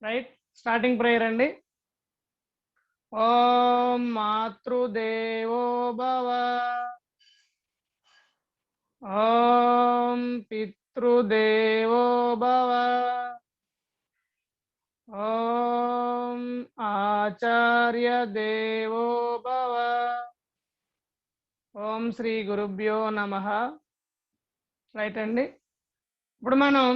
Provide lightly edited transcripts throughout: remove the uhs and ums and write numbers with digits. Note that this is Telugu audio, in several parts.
రైట్, స్టార్టింగ్ ప్రేయర్ అండి. ఓం మాతృదేవో భవ, ఓం పితృదేవో భవ, ఓం ఆచార్య దేవో భవ, ఓం శ్రీ గురుభ్యో నమః. రైట్ అండి. ఇప్పుడు మనం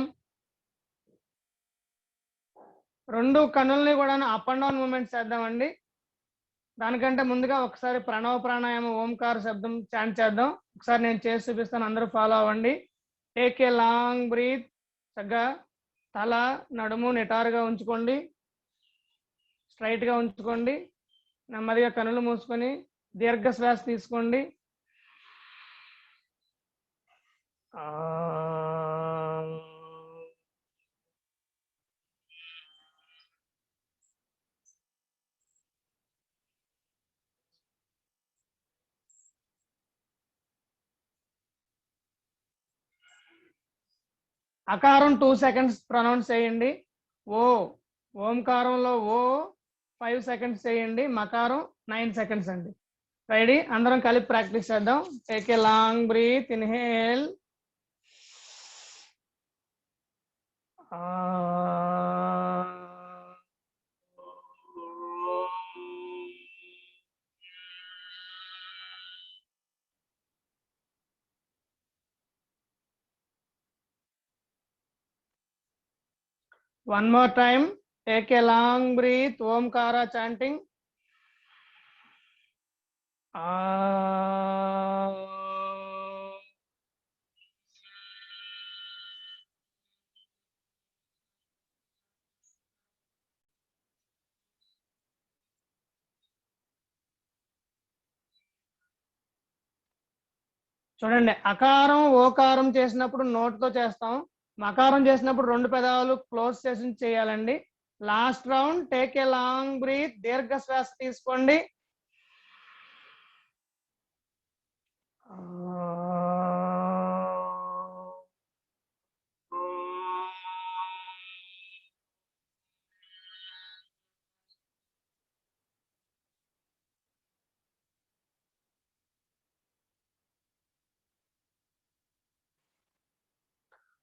రెండు కన్నుల్ని కూడా అప్ అండ్ డౌన్ మూమెంట్స్ చేద్దామండి. దానికంటే ముందుగా ఒకసారి ప్రణవ ప్రాణాయామ ఓంకార శబ్దం చాంట్ చేద్దాం. ఒకసారి నేను చేసి చూపిస్తాను, అందరూ ఫాలో అవ్వండి. Take a long breath. చక్కగా తల నడుము నిటారుగా ఉంచుకోండి, స్ట్రైట్గా ఉంచుకోండి. నెమ్మదిగా కన్నులు మూసుకొని దీర్ఘ శ్వాస తీసుకోండి. అకారం 2 seconds ప్రొనౌన్స్ చేయండి. ఓ ఓంకారంలో ఓ 5 seconds చేయండి. మకారం 9 seconds అండి. రెడీ? అందరం కలిపి ప్రాక్టీస్ చేద్దాం. Take a long breath. Inhale, one more time. Take a long breath. Omkara chanting. చూడండి, అకారం ఓకారం చేసినప్పుడు నోట్తో చేస్తాం, మకారం చేసినప్పుడు రెండు పెదాలు క్లోజ్ చేసి చేయాలండి. Last round take a long breath. దీర్ఘ శ్వాస తీసుకోండి.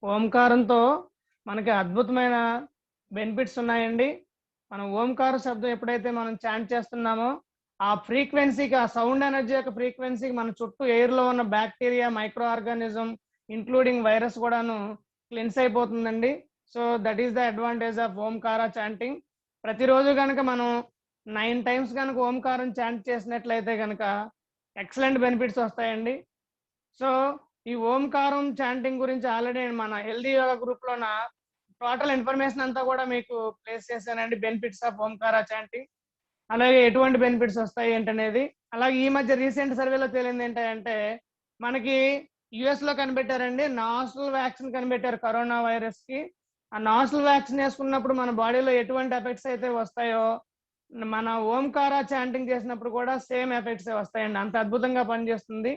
ఓంకారంతో మనకి అద్భుతమైన బెనిఫిట్స్ ఉన్నాయండి. మనం ఓంకార శబ్దం ఎప్పుడైతే మనం చాంట్ చేస్తున్నామో ఆ ఫ్రీక్వెన్సీకి, ఆ సౌండ్ ఎనర్జీ యొక్క ఫ్రీక్వెన్సీకి మన చుట్టూ ఎయిర్లో ఉన్న bacteria, micro organism including virus కూడాను క్లిన్స్ అయిపోతుందండి. So that is the advantage of Omkara chanting. ప్రతిరోజు కనుక మనం 9 times కనుక ఓంకారం చాంట్ చేసినట్లయితే కనుక ఎక్సలెంట్ బెనిఫిట్స్ వస్తాయండి. సో ఈ ఓంకారం చాంటింగ్ గురించి ఆల్రెడీ మన హెల్దీ యోగా గ్రూప్ లో నా టోటల్ ఇన్ఫర్మేషన్ అంతా కూడా మీకు ప్లేస్ చేశానండి. బెనిఫిట్స్ ఆఫ్ ఓంకార చాంటింగ్, అలాగే ఎటువంటి బెనిఫిట్స్ వస్తాయి ఏంటనేది. అలాగే ఈ మధ్య రీసెంట్ సర్వేలో తేలింది ఏంటంటే మనకి యుఎస్ లో కనిపెట్టారండి, నాస్టల్ వ్యాక్సిన్ కనిపెట్టారు కరోనా వైరస్ కి. ఆ నాస్టల్ వ్యాక్సిన్ వేసుకున్నప్పుడు మన బాడీలో ఎటువంటి ఎఫెక్ట్స్ అయితే వస్తాయో మన ఓంకార చాంటింగ్ చేసినప్పుడు కూడా సేమ్ ఎఫెక్ట్స్ వస్తాయండి. అంత అద్భుతంగా పనిచేస్తుంది.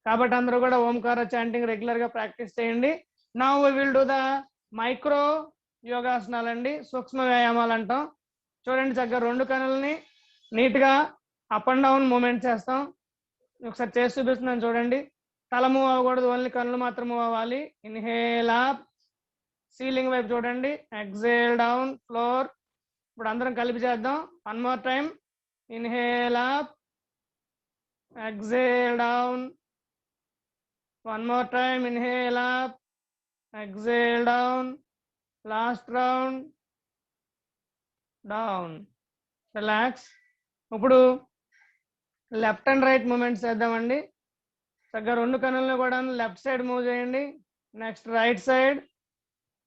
కాబట్టి అందరూ కూడా ఓంకార చాంటింగ్ రెగ్యులర్ గా ప్రాక్టీస్ చేయండి. Now we will do the micro యోగాసనాలు అండి, సూక్ష్మ వ్యాయామాలు అంటాం. చూడండి, చక్కగా రెండు కనులని నీట్ గా అప్ అండ్ డౌన్ మూమెంట్ చేస్తాం. ఒకసారి చేసి చూపిస్తున్నాను చూడండి. తల మూవ్ అవ్వకూడదు, ఓన్లీ కళ్ళు మాత్రం మూవ్ అవ్వాలి. ఇన్హేల్ అప్, సీలింగ్ వైపు చూడండి. Exhale down, floor. ఇప్పుడు అందరం కలిపి చేద్దాం. One more time. Inhale up, exhale down. One more time. Inhale up, exhale down. Last round, down. Relax. ఇప్పుడు లెఫ్ట్ అండ్ రైట్ మూమెంట్స్ చేద్దామండి. చక్కగా రెండు కన్నులను కూడా లెఫ్ట్ సైడ్ మూవ్ చేయండి. Next right side.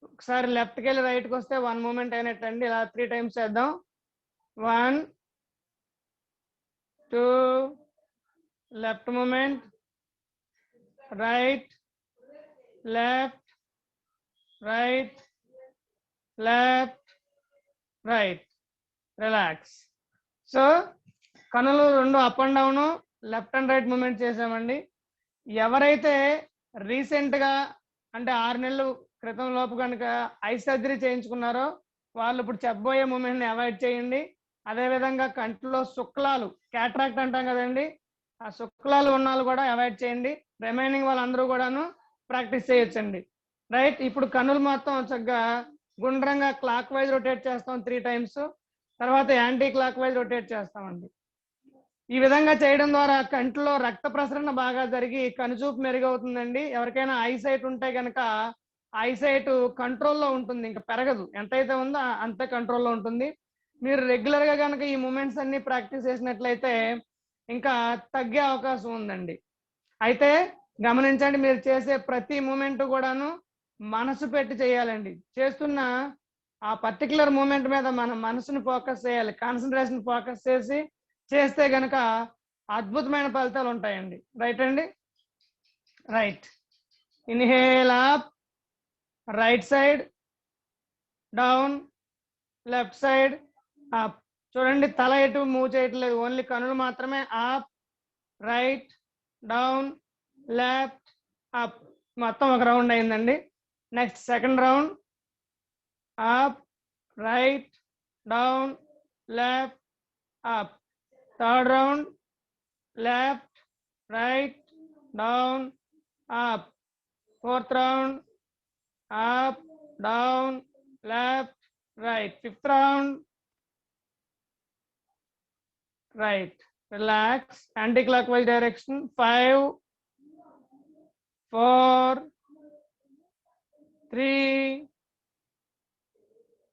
ఒకసారి లెఫ్ట్కి వెళ్ళి రైట్కి వస్తే 1 మూమెంట్ అయినట్టండి. ఇలా 3 times చేద్దాం. 1 2 left movement, right left right left right. Relax. So కనులు రెండు up and down, left and right movement చేసామండి. ఎవరైతే రీసెంట్గా అంటే 6 నెలల క్రితం లోపు కనుక ఐ సర్జరీ చేయించుకున్నారో వాళ్ళు ఇప్పుడు చెప్పబోయే మూమెంట్ని అవాయిడ్ చేయండి. అదేవిధంగా కంటిలో శుక్లాలు, క్యాట్రాక్ట్ అంటాం కదండి, ఆ శుక్లాలు ఉన్న వాళ్ళు కూడా అవాయిడ్ చేయండి. రిమైనింగ్ వాళ్ళందరూ కూడాను ప్రాక్టీస్ చేయొచ్చండి. రైట్, ఇప్పుడు కన్నులు మొత్తం చక్కగా గుండ్రంగా క్లాక్ వైజ్ రొటేట్ చేస్తాం 3 times, తర్వాత యాంటీ క్లాక్ వైజ్ రొటేట్ చేస్తామండి. ఈ విధంగా చేయడం ద్వారా కంటిలో రక్త ప్రసరణ బాగా జరిగి కనుచూపు మెరుగవుతుందండి. ఎవరికైనా ఐసైట్ ఉంటే కనుక ఐసైట్ కంట్రోల్లో ఉంటుంది, ఇంకా పెరగదు, ఎంతైతే ఉందో అంతే కంట్రోల్లో ఉంటుంది. మీరు రెగ్యులర్ గా కనుక ఈ మూమెంట్స్ అన్ని ప్రాక్టీస్ చేసినట్లయితే ఇంకా తగ్గే అవకాశం ఉందండి. అయితే గమనించండి, మీరు చేసే ప్రతి మూమెంట్ కూడాను మనసు పెట్టి చేయాలండి. చేస్తున్న ఆ పర్టికులర్ మూమెంట్ మీద మన మనసుని ఫోకస్ చేయాలి, కాన్సన్ట్రేషన్ ఫోకస్ చేసి చేస్తే గనక అద్భుతమైన ఫలితాలు ఉంటాయండి. రైట్ అండి, right. Inhale up, right side down, left side up. చూడండి, తల ఎటు మూవ్ చేయట్లేదు, ఓన్లీ కనులు మాత్రమే. Up, right, down, left, up. మొత్తం ఒక రౌండ్ అయిందండి. Next second round, up, right, down, left, up. Third round, left, right, down, up. Fourth round, up, down, left, right. Fifth round, right. Relax, anti-clockwise direction. 5, 4, 3,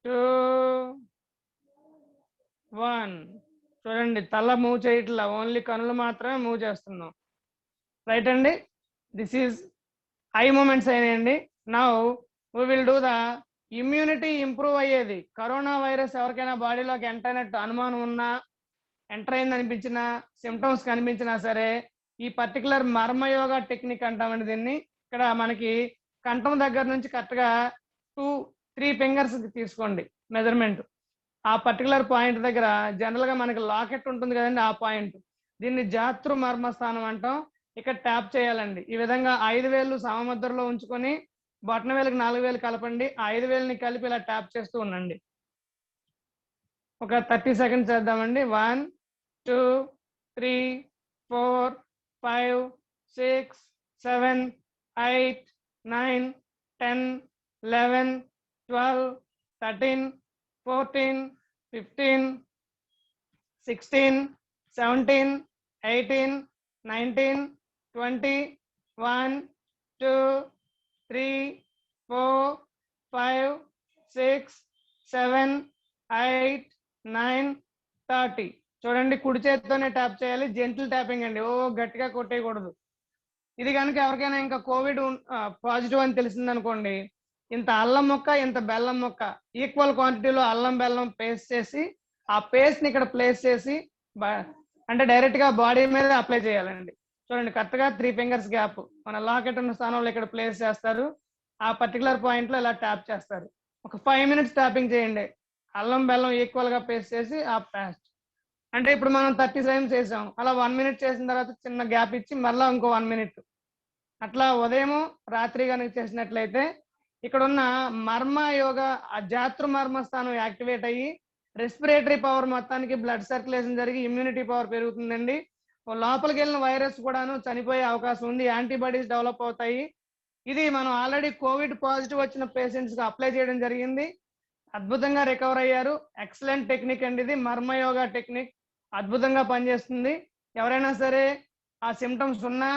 2, 1. చూడండి, తల మూవ్ చేయట్లా, ఓన్లీ కనులు మాత్రమే మూవ్ చేస్తున్నాం. రైట్ అండి, దిస్ ఈజ్ ఐ మూమెంట్స్ అయినాయండి. Now we will do the immunity improve అయ్యేది. కరోనా వైరస్ ఎవరికైనా బాడీలోకి ఎంటర్ అయినట్టు అనుమానం ఉన్నా, ఎంటర్ అయింది అనిపించినా, సిమ్టమ్స్ కనిపించినా సరే ఈ పర్టికులర్ మర్మయోగా టెక్నిక్ అంటామండి దీన్ని. ఇక్కడ మనకి కంఠం దగ్గర నుంచి కరెక్ట్గా 2-3 fingers తీసుకోండి మెజర్మెంట్. ఆ పర్టికులర్ పాయింట్ దగ్గర జనరల్గా మనకి లాకెట్ ఉంటుంది కదండి, ఆ పాయింట్, దీన్ని జాతృ మర్మస్థానం అంటాం. ఇక్కడ ట్యాప్ చేయాలండి. ఈ విధంగా 5 వేళ్ళు సమముద్రలో ఉంచుకొని బొటన వేలుకి 4 వేలు కలపండి. 5 వేలని కలిపి ఇలా ట్యాప్ చేస్తూ ఉండండి. ఒక 30 seconds చేద్దామండి. 1, 2, 3, 4, 5, 6, 7, 8, 9, 10, 11, 12, 13, 14, 15, 16, 17, 18, 19, 20, 1, 2, 3, 4, 5, 6, 7, 8, 9, 30. చూడండి, కుడి చేతితోనే ట్యాప్ చేయాలి. జెంటిల్ ట్యాపింగ్ అండి, ఓ గట్టిగా కొట్టేయకూడదు. ఇది కనుక ఎవరికైనా ఇంకా కోవిడ్ పాజిటివ్ అని తెలిసింది అనుకోండి, ఇంత అల్లం ముక్క, ఇంత బెల్లం ముక్క ఈక్వల్ క్వాంటిటీలో అల్లం బెల్లం పేస్ట్ చేసి ఆ పేస్ట్ ని ఇక్కడ ప్లేస్ చేసి అంటే డైరెక్ట్ గా బాడీ మీద అప్లై చేయాలండి. చూడండి, కరెక్ట్ గా 3 fingers గ్యాప్ మన లాకెట్ ఉన్న స్థానంలో ఇక్కడ ప్లేస్ చేస్తారు. ఆ పర్టికులర్ పాయింట్ లో ఇలా ట్యాప్ చేస్తారు. ఒక 5 minutes ట్యాపింగ్ చేయండి. అల్లం బెల్లం ఈక్వల్ గా పేస్ట్ చేసి ఆ పేస్ట్, అంటే ఇప్పుడు మనం 30 seconds చేసాం, అలా 1 minute చేసిన తర్వాత చిన్న గ్యాప్ ఇచ్చి మళ్ళీ ఇంకో 1 minute, అట్లా ఉదయం రాత్రి కనుక చేసినట్లయితే ఇక్కడ ఉన్న మర్మ యోగా ఆ జాతృ మర్మస్థానం యాక్టివేట్ అయ్యి రెస్పిరేటరీ పవర్ మొత్తానికి బ్లడ్ సర్క్యులేషన్ జరిగి ఇమ్యూనిటీ పవర్ పెరుగుతుందండి. లోపలికి వెళ్ళిన వైరస్ కూడాను చనిపోయే అవకాశం ఉంది, యాంటీబాడీస్ డెవలప్ అవుతాయి. ఇది మనం ఆల్రెడీ కోవిడ్ పాజిటివ్ వచ్చిన పేషెంట్స్ కి అప్లై చేయడం జరిగింది, అద్భుతంగా రికవర్ అయ్యారు. ఎక్సలెంట్ టెక్నిక్ అండి ఇది, మర్మయోగా టెక్నిక్, అద్భుతంగా పనిచేస్తుంది. ఎవరైనా సరే ఆ సిమ్టమ్స్ ఉన్నా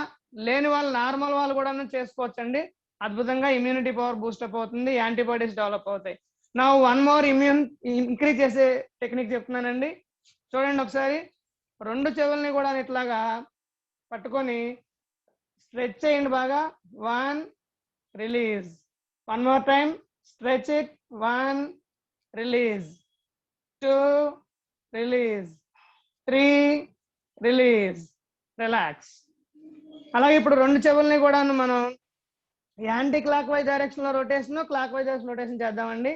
లేని వాళ్ళు, నార్మల్ వాళ్ళు కూడా చేసుకోవచ్చండి. అద్భుతంగా ఇమ్యూనిటీ పవర్ బూస్టప్ అవుతుంది, యాంటీబాడీస్ డెవలప్ అవుతాయి. నా 1 more ఇమ్యూన్ ఇంక్రీజ్ చేసే టెక్నిక్ చెప్తున్నానండి. చూడండి ఒకసారి, 2 చెవుల్ని కూడా ఇట్లాగా పట్టుకొని స్ట్రెచ్ చేయండి బాగా. 1, release. 1 more time, stretch it. 1, release. 2, release. 3, release. Relax. అలాగే ఇప్పుడు 2 చెవుల్ని కూడా మనం యాంటీ క్లాక్ వైజ్ డైరెక్షన్ లో rotation, clock wise direction rotation చేద్దామండి.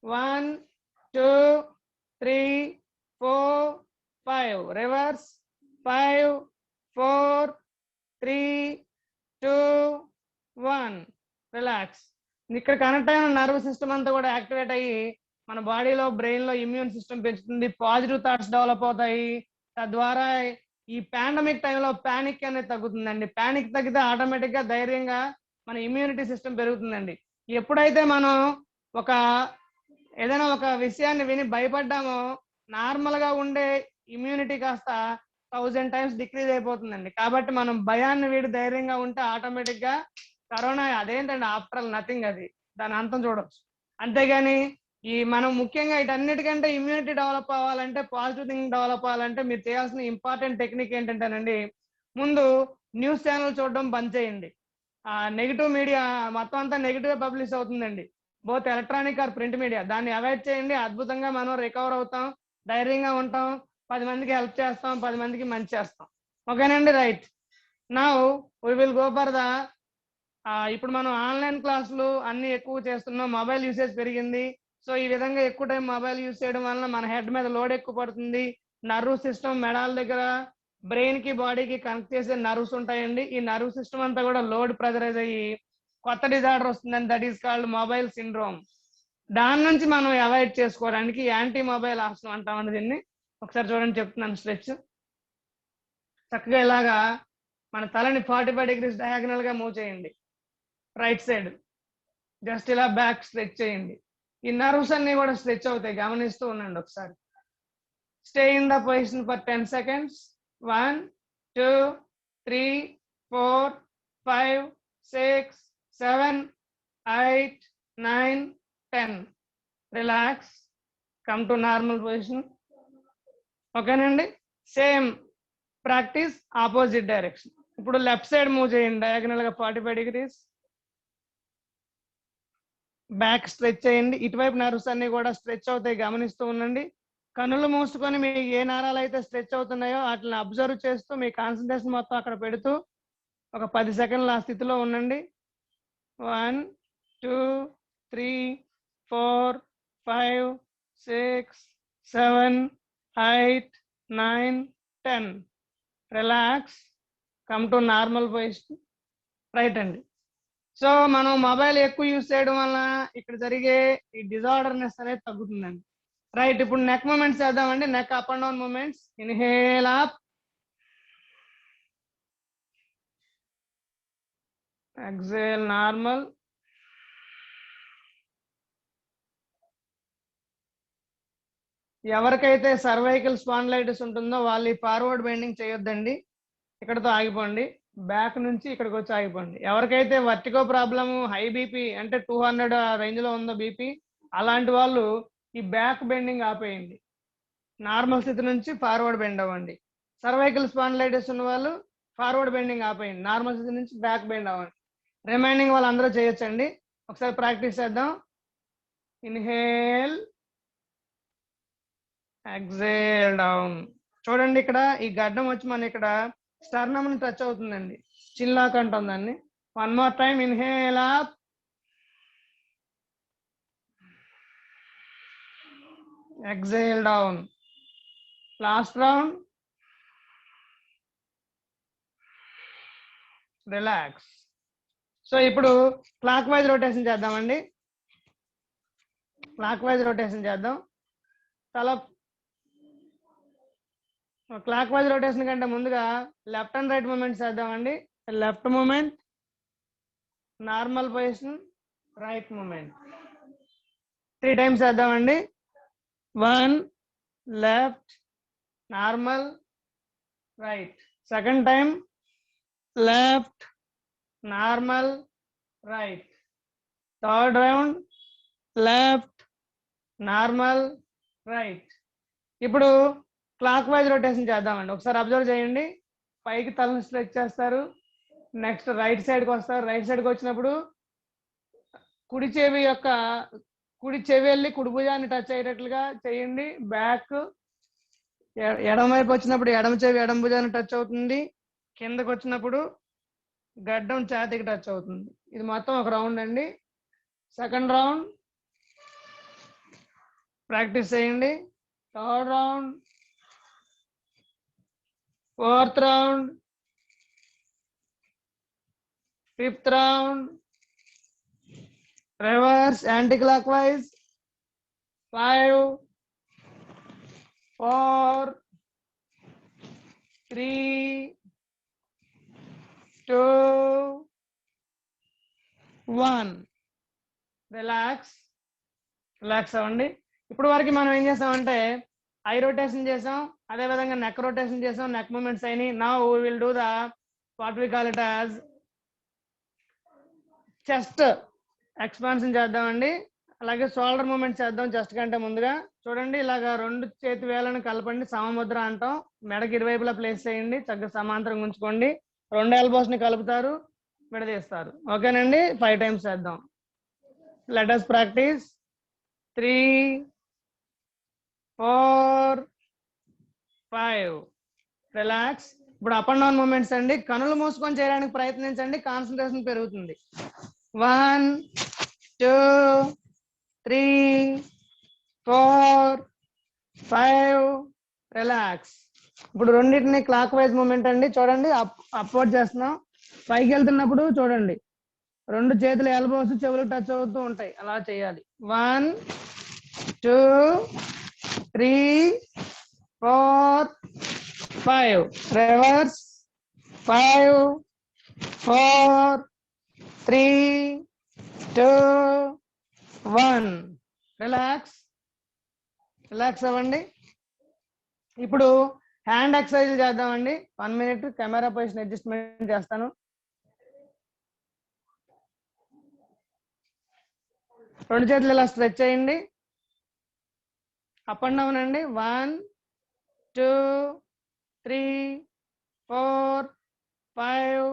1, 2, 3, 4, 5. రివర్స్. 5, 4, 3, 2, 1. రిలాక్స్. ఇక్కడ కనెక్ట్ అయిన నర్వ్ సిస్టమ్ అంతా కూడా యాక్టివేట్ అయ్యి మన బాడీలో బ్రెయిన్ లో ఇమ్యూన్ సిస్టమ్ పెంచుతుంది, పాజిటివ్ థాట్స్ డెవలప్ అవుతాయి. తద్వారా ఈ పాండమిక్ టైంలో పానిక్ అనేది తగ్గుతుందండి. పానిక్ తగ్గితే ఆటోమేటిక్ గా ధైర్యంగా మన ఇమ్యూనిటీ సిస్టమ్ పెరుగుతుందండి. ఎప్పుడైతే మనం ఒక ఏదైనా ఒక విషయాన్ని విని భయపడ్డామో నార్మల్ గా ఉండే ఇమ్యూనిటీ కాస్త 1000 టైమ్స్ డిక్రీజ్ అయిపోతుందండి. కాబట్టి మనం భయాన్ని వీడి ధైర్యంగా ఉంటే ఆటోమేటిక్ గా కరోనా అదేంటండి ఆఫ్టర్ ఆల్ నథింగ్, అది దాని అంతం చూడొచ్చు. అంతేగాని ఈ మనం ముఖ్యంగా వీటన్నిటికంటే ఇమ్యూనిటీ డెవలప్ అవ్వాలంటే, పాజిటివ్ థింకింగ్ డెవలప్ అవ్వాలంటే మీరు చేయాల్సిన ఇంపార్టెంట్ టెక్నిక్ ఏంటంటేనండి, ముందు న్యూస్ ఛానల్ చూడడం బంద్ చేయండి. నెగిటివ్ మీడియా మొత్తం అంతా నెగిటివ్ పబ్లిష్ అవుతుందండి, both electronic or print media. దాన్ని అవాయిడ్ చేయండి, అద్భుతంగా మనం రికవర్ అవుతాం, ధైర్యంగా ఉంటాం, 10 మందికి హెల్ప్ చేస్తాం, 10 మందికి మంచి చేస్తాం. ఓకేనండి, right. Now we will go for the ఇప్పుడు మనం ఆన్లైన్ క్లాసులు అన్ని ఎక్కువ చేస్తున్నాం, మొబైల్ యూసేజ్ పెరిగింది. సో ఈ విధంగా ఎక్కువ టైం మొబైల్ యూజ్ చేయడం వల్ల మన హెడ్ మీద లోడ్ ఎక్కువ పడుతుంది. నర్వ్ సిస్టమ్ మెడాల దగ్గర బ్రెయిన్ కి బాడీకి కనెక్ట్ చేసే నర్వ్స్ ఉంటాయండి. ఈ నర్వ్ సిస్టమ్ అంతా కూడా లోడ్ ప్రెజరైజ్ అయ్యి కొత్త డిజార్డర్ వస్తుందండి, that is called mobile syndrome. దాని నుంచి మనం అవాయిడ్ చేసుకోవడానికి యాంటీ మొబైల్ ఆసనం అంటామండి దీన్ని. ఒకసారి చూడండి, చెప్తున్నాను. స్ట్రెచ్ చక్కగా ఇలాగా మన తలని 45 degrees డయాగనల్ గా మూవ్ చేయండి, రైట్ సైడ్ జస్ట్ ఇలా బ్యాక్ స్ట్రెచ్ చేయండి. ఈ నర్వ్స్ అన్ని కూడా స్ట్రెచ్ అవుతాయి, గమనిస్తూ ఉండండి ఒకసారి. Stay in the position for 10 seconds. 1 2 3 4 5 6 7 8 9 10. Relax, come to normal position. ఓకేనండి, సేమ్ ప్రాక్టీస్ ఆపోజిట్ డైరెక్షన్. ఇప్పుడు లెఫ్ట్ సైడ్ మూవ్ చేయండి డయాగనల్ గా 45 degrees, బ్యాక్ స్ట్రెచ్ చేయండి. ఇటువైపు నర్వ్స్ అన్ని కూడా స్ట్రెచ్ అవుతాయి, గమనిస్తూ ఉండండి. కన్నులు మూసుకొని మీకు ఏ నరాలు అయితే స్ట్రెచ్ అవుతున్నాయో వాటిని అబ్జర్వ్ చేస్తూ మీ కాన్సన్ట్రేషన్ మొత్తం అక్కడ పెడుతూ ఒక 10 సెకండ్లు ఆ స్థితిలో ఉండండి. 1 2 3 4 5 6 7 8 9 10. Relax, come to normal position. Right అండి. సో మనం మొబైల్ ఎక్కువ యూజ్ చేయడం వల్ల ఇక్కడ జరిగే ఈ డిజార్డర్నెస్ అనేది తగ్గుతుందండి. రైట్, ఇప్పుడు నెక్ మూమెంట్స్ చేద్దామండి. Neck up and down moments. Inhale up, exhale normal, ఎవరికైతే సర్వైకల్ స్పాండిలైటిస్ ఉంటుందో వాళ్ళు ఈ ఫార్వర్డ్ బెండింగ్ చేయొద్దండి, ఇక్కడతో ఆగిపోండి. బ్యాక్ నుంచి ఇక్కడికి వచ్చి ఆగిపోండి. ఎవరికైతే వర్టిగో ప్రాబ్లమ్, హై బీపీ అంటే 200 రేంజ్ లో ఉందో బీపీ, అలాంటి వాళ్ళు ఈ బ్యాక్ బెండింగ్ ఆపేయండి, నార్మల్ స్థితి నుంచి ఫార్వర్డ్ బెండ్ అవ్వండి. సర్వైకల్ స్పాండిలైటిస్ ఉన్న వాళ్ళు ఫార్వర్డ్ బెండింగ్ ఆపేయండి, నార్మల్ స్థితి నుంచి బ్యాక్ బెండ్ అవ్వండి. రిమైనింగ్ వాళ్ళు అందరూ చేయొచ్చండి. ఒకసారి ప్రాక్టీస్ చేద్దాం. Inhale, exhale down. చూడండి, ఇక్కడ ఈ గడ్డం వచ్చి మన ఇక్కడ స్టర్నమ్ ని టచ్ అవుతుందండి, చిల్లాక్ అంటాం దాన్ని. 1 more time. Inhale up, exhale down. Last round. Relax. So ఇప్పుడు క్లాక్ వైజ్ రొటేషన్ చేద్దామండి. క్లాక్ వైజ్ రొటేషన్ చేద్దాం. తల క్లాక్ వైజ్ రొటేషన్ కంటే ముందుగా లెఫ్ట్ అండ్ రైట్ మూమెంట్స్ చేద్దామండి. Left movement, normal position, right movement. 3 times చేద్దామండి. 1 left, normal, right. Second time left, normal, right. Third round left, normal, right. ఇప్పుడు క్లాక్ వైజ్ రొటేషన్ చేద్దామండి. ఒకసారి అబ్జర్వ్ చేయండి. పైకి తలను స్ట్రెచ్ చేస్తారు, నెక్స్ట్ రైట్ సైడ్కి వస్తారు. రైట్ సైడ్కి వచ్చినప్పుడు కుడి చెవి వెళ్ళి కుడి భుజాన్ని టచ్ అయ్యేటట్లుగా చేయండి. బ్యాక్. ఎడమ వైపు వచ్చినప్పుడు ఎడమ చెవి ఎడమ భుజాన్ని టచ్ అవుతుంది. కిందకు వచ్చినప్పుడు గడ్డం ఛాతీకి టచ్ అవుతుంది. ఇది మొత్తం ఒక రౌండ్ అండి. సెకండ్ రౌండ్ ప్రాక్టీస్ చేయండి. Third round, fourth round, fifth round, reverse anti clock wise, 5 4 3 2 1 relax అవ్వండి. ఇప్పుడు వరకు మనం ఏం చేసామంటే ఐ రొటేషన్ చేసాం, అదే విధంగా నెక్ రొటేషన్ చేసాం, నెక్ మూమెంట్స్ అయినాయి. Now we will do the what we call it as chest expansion చేద్దామండి. అలాగే షోల్డర్ మూమెంట్ చేద్దాం. చెస్ట్ కంటే ముందుగా చూడండి, ఇలాగా 2 చేతి వేలను కలపండి, సమముద్ర అంటాం. మెడకి ఇరువైపులా ప్లేస్ చేయండి, చక్కగా సమాంతరంగా ఉంచుకోండి. 2 ఎల్బోస్ ని కలుపుతారు, విడదీస్తారు. ఓకేనండి, 5 టైమ్స్ చేద్దాం. Let us practice. 3 4 5 రిలాక్స్. ఇప్పుడు అప్ అండ్ డౌన్ మూమెంట్స్ అండి. కనులు మూసుకొని చేయడానికి ప్రయత్నించండి, కాన్సన్ట్రేషన్ పెరుగుతుంది. 1 2 3 4 5 రిలాక్స్. ఇప్పుడు రెండింటిని క్లాక్ వైజ్ మూమెంట్ అండి. చూడండి, అప్వర్డ్ చేస్తున్నాం. పైకి వెళ్తున్నప్పుడు చూడండి, 2 చేతులు ఎల్బోస్ చెవులు టచ్ అవుతూ ఉంటాయి, అలా చేయాలి. 1 2 3 4 5 రివర్స్. 5 4 3 2 1 రిలాక్స్ అవ్వండి. ఇప్పుడు హ్యాండ్ ఎక్సర్సైజ్ చేద్దామండి. 1 minute కెమెరా పొజిషన్ అడ్జస్ట్మెంట్ చేస్తాను. 2 చేతులు ఇలా స్ట్రెచ్ చేయండి, అప్ అండ్ డౌన్ అండి. 1 2 3 4 5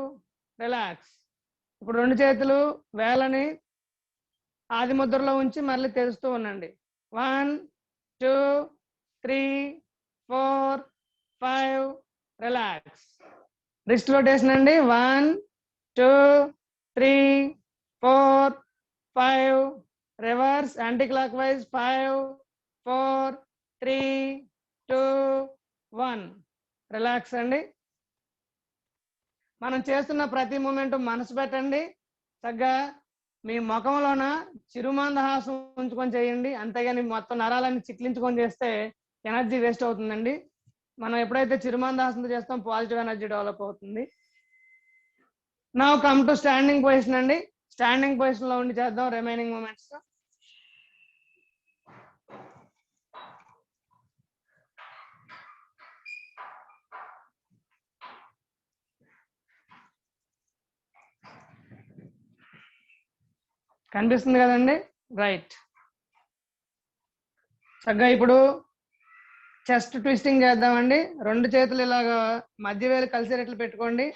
రిలాక్స్. ఇప్పుడు 2 చేతులు వేలని ఆది ముద్రలో ఉంచి మళ్ళీ తెరుస్తూ ఉండండి. 1 2 3 4 5 రిలాక్స్. రిస్ట్ రొటేషన్ అండి. 1 2 3 4 5 reverse anti clock wise. 5 4 3 2 1 relax అండి. మనం చేస్తున్న ప్రతి మూమెంట్ మనసు పెట్టండి. చక్కగా మీ ముఖంలోన చిరుమందహాసం ఉంచుకొని చేయండి, అంతేగాని మొత్తం నరాలన్నీ చిట్లించుకొని చేస్తే ఎనర్జీ వేస్ట్ అవుతుందండి. మనం ఎప్పుడైతే చిరుమందహాసంతో చేస్తాం, పాజిటివ్ ఎనర్జీ డెవలప్ అవుతుంది. Now come to standing position అండి. స్టాండింగ్ పొజిషన్ లో ఉండి చేద్దాం రిమైనింగ్ మూమెంట్స్. కనిపిస్తుంది కదండి, రైట్. చక్కగా ఇప్పుడు చెస్ట్ ట్విస్టింగ్ చేద్దామండి. 2 చేతులు ఇలాగా మధ్య వేలు కలిసేటట్లు పెట్టుకోండి.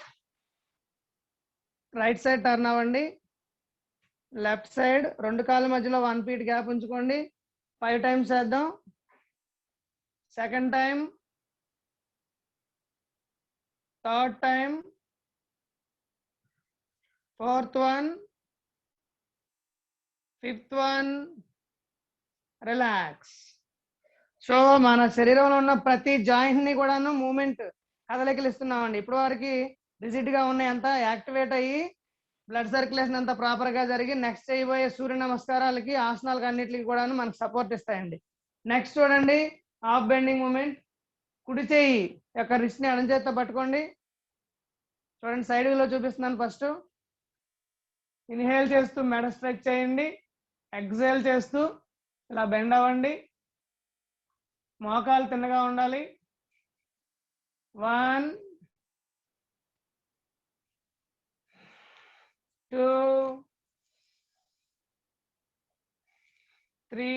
రైట్ సైడ్ టర్న్ అవ్వండి. లెఫ్ట్ సైడ్ 2 కాళ్ళ మధ్యలో 1 feet గ్యాప్ ఉంచుకోండి. 5 టైమ్స్ చేద్దాం. Second time, third time, fourth one, fifth one relax. So మన శరీరంలో ఉన్న ప్రతి జాయింట్ ని కూడాను మూమెంట్ కదలికలు ఇస్తున్నామండి. ఇప్పుడు వరకు రిజిడ్ గా ఉన్నాయి, అంతా యాక్టివేట్ అయ్యి బ్లడ్ సర్క్యులేషన్ అంతా ప్రాపర్ గా జరిగి నెక్స్ట్ చేయబోయే సూర్య నమస్కారాలకి, ఆసనాలకి అన్నిటికి కూడాను మనకు సపోర్ట్ ఇస్తాయండి. నెక్స్ట్ చూడండి, హాఫ్ బెండింగ్ మూమెంట్. కుడి చేయి యొక్క రిస్ట్ ని ఎడం చేత్తో పట్టుకోండి. చూడండి, సైడ్ లో చూపిస్తున్నాను. ఫస్ట్ ఇన్హేల్ చేస్తూ మెడ స్ట్రెచ్ చేయండి. ఎక్సేల్ చేస్తూ ఇలా బెండ్ అవ్వండి. మోకాలు తిన్నగా ఉండాలి. 1 2 3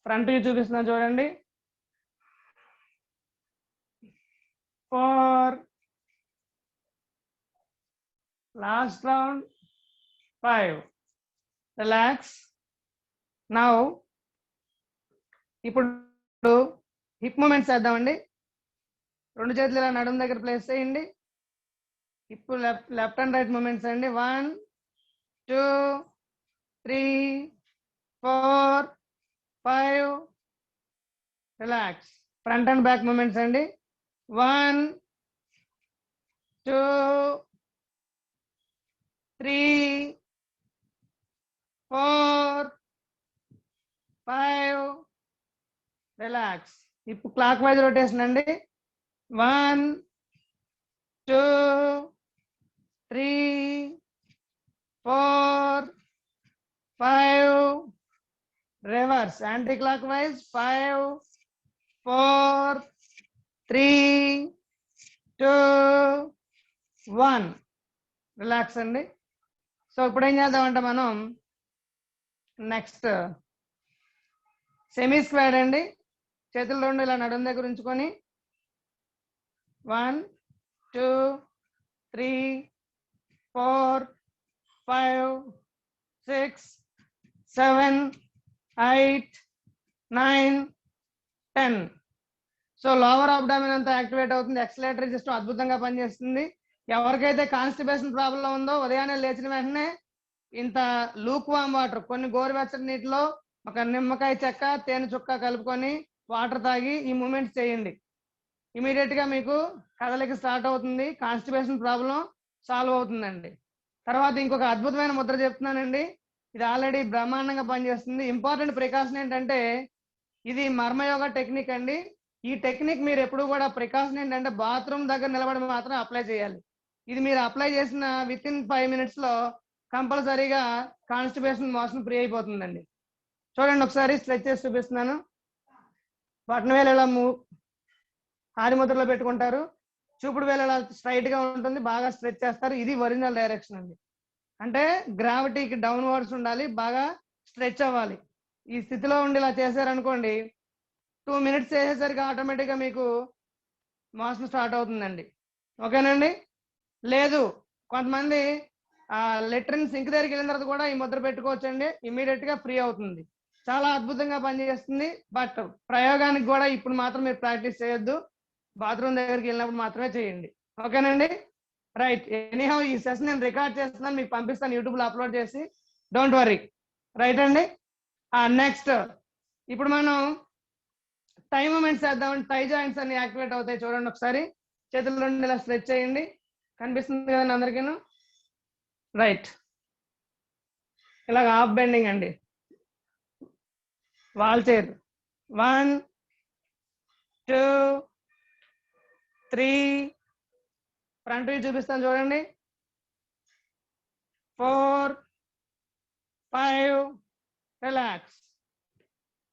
ఫ్రంట్ వ్యూ చూపిస్తున్నా చూడండి. 4 లాస్ట్ రౌండ్. 5 రిలాక్స్. నౌ ఇప్పుడు హిప్ మూమెంట్స్ చేద్దామండి. 2 చేతులు ఇలా నడుము దగ్గర ప్లేస్ చేయండి. ఇప్పుడు లెఫ్ట్ అండ్ రైట్ మూమెంట్స్ అండి. 1 2 3 4 5 relax. Front and back movements అండి. 1 2 3 4 5 రిలాక్స్. ఇప్పుడు క్లాక్ వైజ్ రొటేషన్ అండి. 1 2 3 4 5 reverse anti clock wise 5 4 3 2 1 relax అండి. సో ఇప్పుడు ఏం చేద్దామంటే మనం నెక్స్ట్ సెమీ స్క్వేర్ అండి. చేతులు రెండు ఇలా నడుము దగ్గర ఉంచుకొని 1 2 3 4 5 6 7 8 9 10. సో లోవర్ అబ్డామిన్ అంతా యాక్టివేట్ అవుతుంది. ఎక్సలేటరీ సిస్టమ్ అద్భుతంగా పనిచేస్తుంది. ఎవరికైతే కాన్స్టిపేషన్ ప్రాబ్లం ఉందో ఉదయాన్నే లేచిన వెంటనే ఇంత లూక్ వామ్ వాటర్, కొన్ని గోరువెచ్చని నీటిలో ఒక నిమ్మకాయ చెక్క తేనె చుక్క కలుపుకొని వాటర్ తాగి ఈ మూమెంట్స్ చేయండి. ఇమీడియట్ గా మీకు కదలిక స్టార్ట్ అవుతుంది. కాన్స్టిపేషన్ ప్రాబ్లం సాల్వ్ అవుతుందండి. తర్వాత ఇంకొక అద్భుతమైన ముద్ర చెప్తున్నానండి. ఇది ఆల్రెడీ బ్రహ్మాండంగా పనిచేస్తుంది. ఇంపార్టెంట్ ప్రికాషన్ ఏంటంటే ఇది మర్మయోగ టెక్నిక్ అండి. ఈ టెక్నిక్ మీరు ఎప్పుడు కూడా ప్రికాషన్ ఏంటంటే బాత్రూమ్ దగ్గర నిలబడి మాత్రం అప్లై చేయాలి. ఇది మీరు అప్లై చేసిన విత్ ఇన్ 5 minutes లో కంపల్సరీగా కాన్స్టిపేషన్ మోషన్ ఫ్రీ అయిపోతుందండి. చూడండి ఒకసారి స్ట్రెచ్ చేసి చూపిస్తున్నాను. బటన్ వేలు ఇలా హారి ముద్రలో పెట్టుకుంటారు. చూపుడు వేలు ఇలా స్ట్రైట్ గా ఉంటుంది. బాగా స్ట్రెచ్ చేస్తారు. ఇది ఒరిజినల్ డైరెక్షన్ అండి. అంటే గ్రావిటీకి డౌన్ వర్డ్స్ ఉండాలి, బాగా స్ట్రెచ్ అవ్వాలి. ఈ స్థితిలో ఉండి ఇలా చేశారనుకోండి 2 minutes చేసేసరికి ఆటోమేటిక్గా మీకు మోషన్ స్టార్ట్ అవుతుందండి. ఓకేనండి. లేదు కొంతమంది లెట్రిన్ సింక్ దగ్గరికి వెళ్ళిన తర్వాత కూడా ఈ ముద్ర పెట్టుకోవచ్చండి. ఇమీడియట్ గా ఫ్రీ అవుతుంది. చాలా అద్భుతంగా పనిచేస్తుంది. బట్ ప్రయోగానికి కూడా ఇప్పుడు మాత్రం మీరు ప్రాక్టీస్ చేయొద్దు. బాత్రూమ్ దగ్గరికి వెళ్ళినప్పుడు మాత్రమే చేయండి. ఓకేనండి. రైట్. ఎనీహౌ ఈ సెషన్ నేను రికార్డ్ చేస్తున్నాను, మీకు పంపిస్తాను యూట్యూబ్ లో అప్లోడ్ చేసి. Don't worry. రైట్ అండి. నెక్స్ట్ ఇప్పుడు మనం టై మూమెంట్స్ చేద్దామండి. టై జాయింట్స్ అన్ని యాక్టివేట్ అవుతాయి. చూడండి ఒకసారి. చేతుల నుండి ఇలా స్ట్రెచ్ చేయండి. కనిపిస్తుంది కదండి అందరికీ. రైట్. ఇలాగ హాఫ్ బెండింగ్ అండి. వాల్ చైర్ 1 2 3 ఫ్రంట్ వ్యూ చూపిస్తాను చూడండి. 4 5 రిలాక్స్.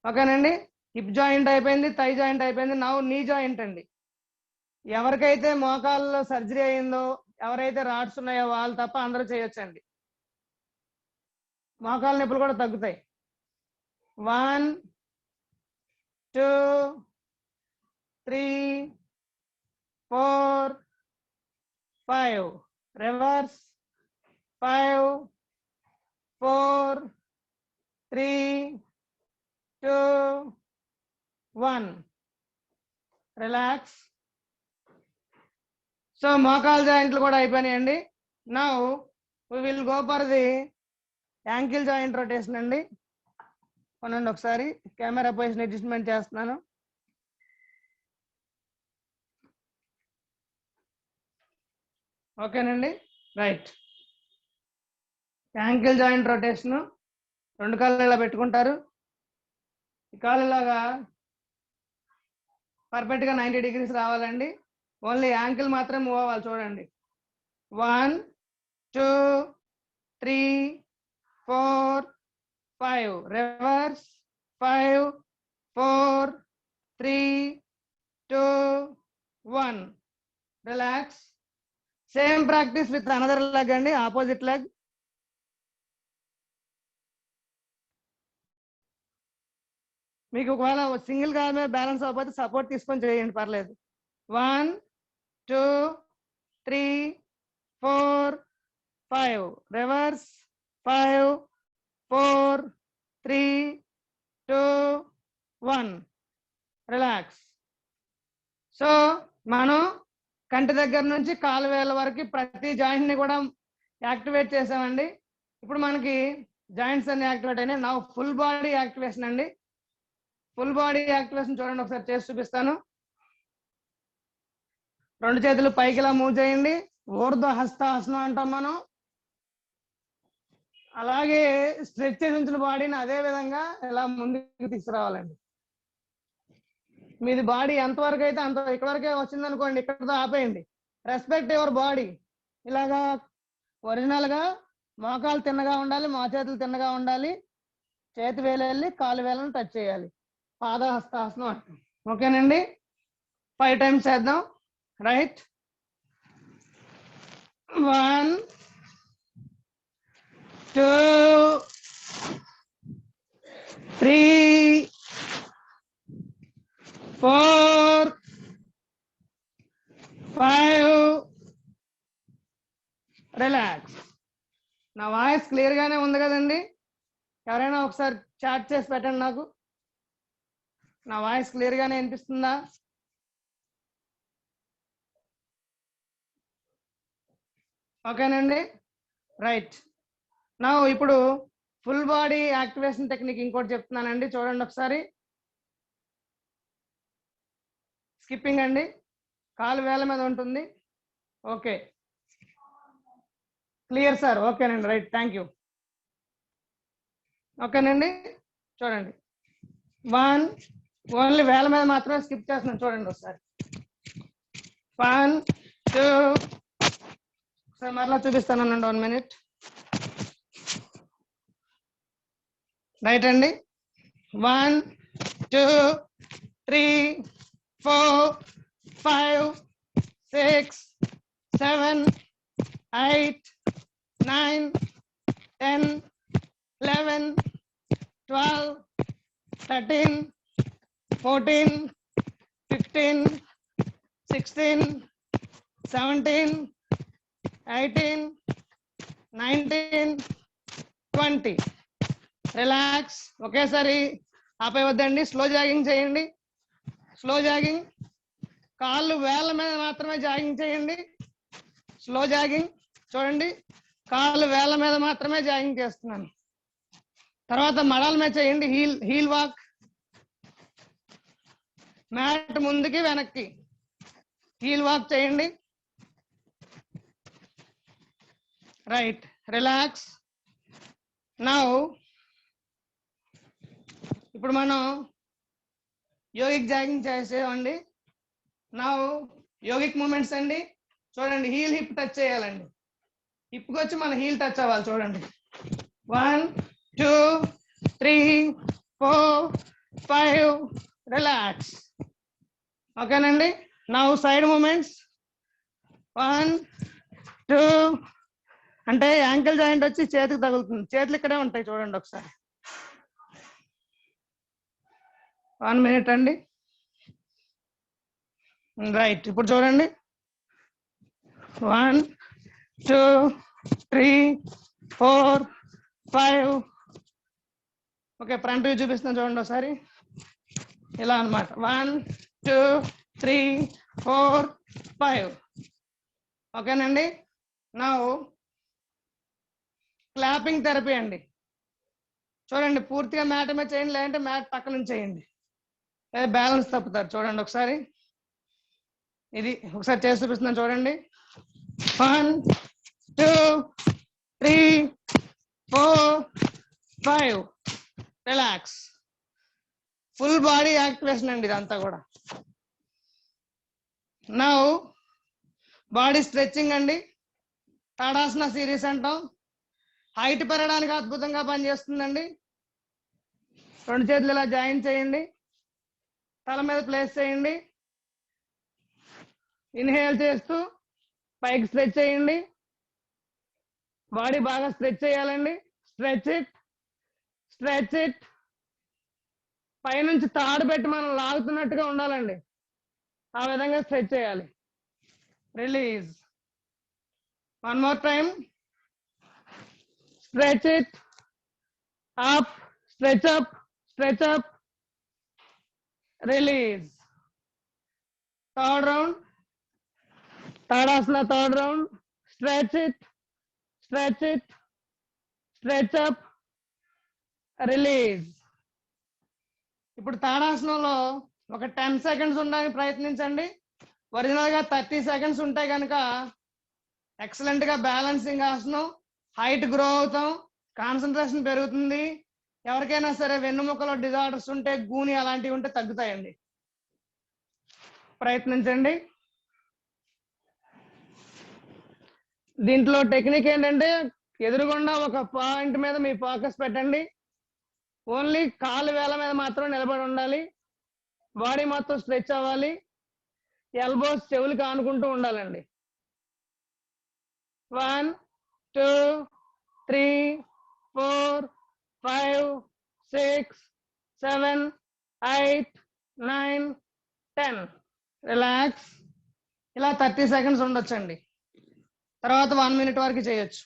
ఓకేనండి. హిప్ జాయింట్ అయిపోయింది, థై జాయింట్ అయిపోయింది. నౌ నీ జాయింట్ అండి. ఎవరికైతే మోకాల్లో సర్జరీ అయిందో, ఎవరైతే రాడ్స్ ఉన్నాయో వాళ్ళు తప్ప అందరూ చేయొచ్చండి. మోకాళ్ళ నొప్పులు కూడా తగ్గుతాయి. 1 2 3 4 5 రివర్స్ 5 4 3 2 1 రిలాక్స్. సో మోకాల్ జాయింట్లు కూడా అయిపోయినాయండి. Now we will go for the ankle joint rotation అండి. కొనండి ఒకసారి. కెమెరా పొజిషన్ అడ్జస్ట్మెంట్ చేస్తున్నాను. ఓకేనండి. రైట్. Ankle joint rotation. రెండు కాళ్ళు ఇలా పెట్టుకుంటారు. ఈ కాళ్ళు ఇలాగా పర్ఫెక్ట్ గా 90 degrees రావాలండి. ఓన్లీ యాంకిల్ మాత్రం మూవ్ అవ్వాలి. చూడండి. 1 2 3 4 5 reverse 5 4 3 2 1 relax. Same practice with another leg అండి. Opposite leg. మీకు ఒకవేళ సింగిల్ కాల్ మీద బ్యాలెన్స్ అవ్వకపోతే సపోర్ట్ తీసుకొని చేయండి, పర్లేదు. 1 2 3 4 5 రివర్స్ 5 4 3 2 1 రిలాక్స్. సో మనం కంటి దగ్గర నుంచి కాలు వేల వరకు ప్రతి జాయింట్ ని కూడా యాక్టివేట్ చేసామండి. ఇప్పుడు మనకి జాయింట్స్ అన్ని యాక్టివేట్ అయినాయి. నా ఫుల్ బాడీ యాక్టివేషన్ అండి. ఫుల్ బాడీ యాక్టివేషన్ చూడండి ఒకసారి చేసి చూపిస్తాను. రెండు చేతులు పైకి ఇలా మూవ్ చేయండి. ఊర్ధ్వ హస్తాసనం అంటాం మనం. అలాగే స్ట్రెచ్ చేసి ఉంచిన బాడీని అదే విధంగా ఇలా ముందుకు తీసుకురావాలండి. మీది బాడీ ఎంతవరకు అయితే అంత ఇక్కడ వరకే వచ్చింది అనుకోండి, ఇక్కడతో ఆపేయండి. Respect your body. ఇలాగా ఒరిజినల్ గా మోకాలు తిన్నగా ఉండాలి, మోచేతులు తిన్నగా ఉండాలి, చేతి వేలు వెళ్ళి కాలు వేలను టచ్ చేయాలి. పాదహస్తాసనం అంటాం. ఓకేనండి, 5 times చేద్దాం. రైట్, 1 2 3 4 5. రిలాక్స్. నా వాయిస్ క్లియర్ గానే ఉంది కదండి? ఎవరైనా ఒకసారి చాట్ చేసి పెట్టండి నాకు. నా వాయిస్ క్లియర్ గానే వినిపిస్తుందా? ఓకేనండి, రైట్. నా ఇప్పుడు ఫుల్ బాడీ యాక్టివేషన్ టెక్నిక్ ఇంకోటి చెప్తున్నానండి, చూడండి ఒకసారి. స్కిప్పింగ్ అండి, కాలు వేల మీద ఉంటుంది. Okay, clear sir. ఓకేనండి, రైట్, థ్యాంక్ యూ. ఓకేనండి, చూడండి. 1 ఓన్లీ వేల మీద మాత్రమే స్కిప్ చేస్తున్నాను, చూడండి ఒకసారి. 1 2 ఒకసారి మరలా చూపిస్తానండి, 1 minute. రైట్ అండి. 1 2 3 4 5 6 7 8 9 10 11 12 13 14 15 16 17 18 19 20. రిలాక్స్. ఒకేసారి ఆపేవద్దండి, స్లో జాగింగ్ చేయండి. స్లో జాగింగ్, కాళ్ళు వేళ్ళ మీద మాత్రమే జాగింగ్ చేయండి. స్లో జాగింగ్, చూడండి, కాళ్ళు వేళ్ళ మీద మాత్రమే జాగింగ్ చేస్తున్నాను. తర్వాత మడాల మీద చేయండి, హీల్ వాక్. మ్యాట్ ముందుకి వెనక్కి హీల్ వాక్ చేయండి. Right, relax. నౌ ఇప్పుడు మనం యోగిక్ జాగింగ్ చేసేవండి. నౌ యోగిక్ మూమెంట్స్ అండి, చూడండి. హీల్ హిప్ టచ్ చేయాలండి, హిప్కి వచ్చి మన హీల్ టచ్ అవ్వాలి. చూడండి, 1 2 3 4 5. రిలాక్స్. ఓకేనండి. Now side movements. 1 2 అంటే యాంకిల్ జాయింట్ వచ్చి చేతికి తగులుతుంది, చేతులు ఇక్కడే ఉంటాయి, చూడండి ఒకసారి. 1 minute అండి. రైట్, ఇప్పుడు చూడండి. 1 2 3 4 5. ఓకే, ఫ్రంట్ వ్యూ చూపిస్తున్నాను, చూడండి ఒకసారి. ఇలా అన్నమాట. 1 2 3 4 5. ఓకేనండి. నౌ క్లాపింగ్ థెరపీ అండి. చూడండి, పూర్తిగా మ్యాట్ మీద చేయండి, లేదంటే మ్యాట్ పక్క నుంచి చేయండి, బ్యాలెన్స్ తప్పుతారు. చూడండి ఒకసారి, ఇది ఒకసారి చేసి చూపిస్తున్నాను, చూడండి. 1 2 3 4 5. రిలాక్స్. ఫుల్ బాడీ యాక్టివేషన్ అండి ఇదంతా కూడా. నౌ బాడీ స్ట్రెచ్చింగ్ అండి, తాడాసన సిరీస్ అంటాం. హైట్ పెరగడానికి అద్భుతంగా పనిచేస్తుందండి. 2 చేతులు ఇలా జాయిన్ చేయండి, తల మీద ప్లేస్ చేయండి. ఇన్హేల్ చేస్తూ పైకి స్ట్రెచ్ చేయండి. బాడీ బాగా స్ట్రెచ్ చేయాలండి. Stretch it, stretch it. పైనుంచి తాడు పెట్టి మనం లాగుతున్నట్టుగా ఉండాలండి, ఆ విధంగా స్ట్రెచ్ చేయాలి. Release. 1 more time. Stretch it up, stretch up, stretch up. Release. Third round. Tadasana, third round. Stretch it, stretch it, stretch up, release. ఇప్పుడు తాడాసనంలో ఒక 10 seconds ఉండడానికి ప్రయత్నించండి. ఒరిజినల్ గా 30 seconds ఉంటే కనుక ఎక్సలెంట్ గా బ్యాలెన్సింగ్ ఆసనం. హైట్ గ్రో అవుతాం, కాన్సన్ట్రేషన్ పెరుగుతుంది. ఎవరికైనా సరే వెన్నుముకలో డిజార్డర్స్ ఉంటే, గూని అలాంటివి ఉంటే తగ్గుతాయండి. ప్రయత్నించండి. దీంట్లో టెక్నిక్ ఏంటంటే ఎదురుగుండా ఒక పాయింట్ మీద మీ ఫోకస్ పెట్టండి. ఓన్లీ కాలు వేల మీద మాత్రం నిలబడి ఉండాలి. బాడీ మొత్తం స్ట్రెచ్ అవ్వాలి. ఎల్బోస్ చెవులకి ఆనుకుంటూ ఉండాలండి. 1 2 3 4 5 6 7 8 9 10. రిలాక్స్. ఇలా 30 సెకండ్స్ ఉండొచ్చండి. తర్వాత 1 మినిట్ వరకు చేయొచ్చు.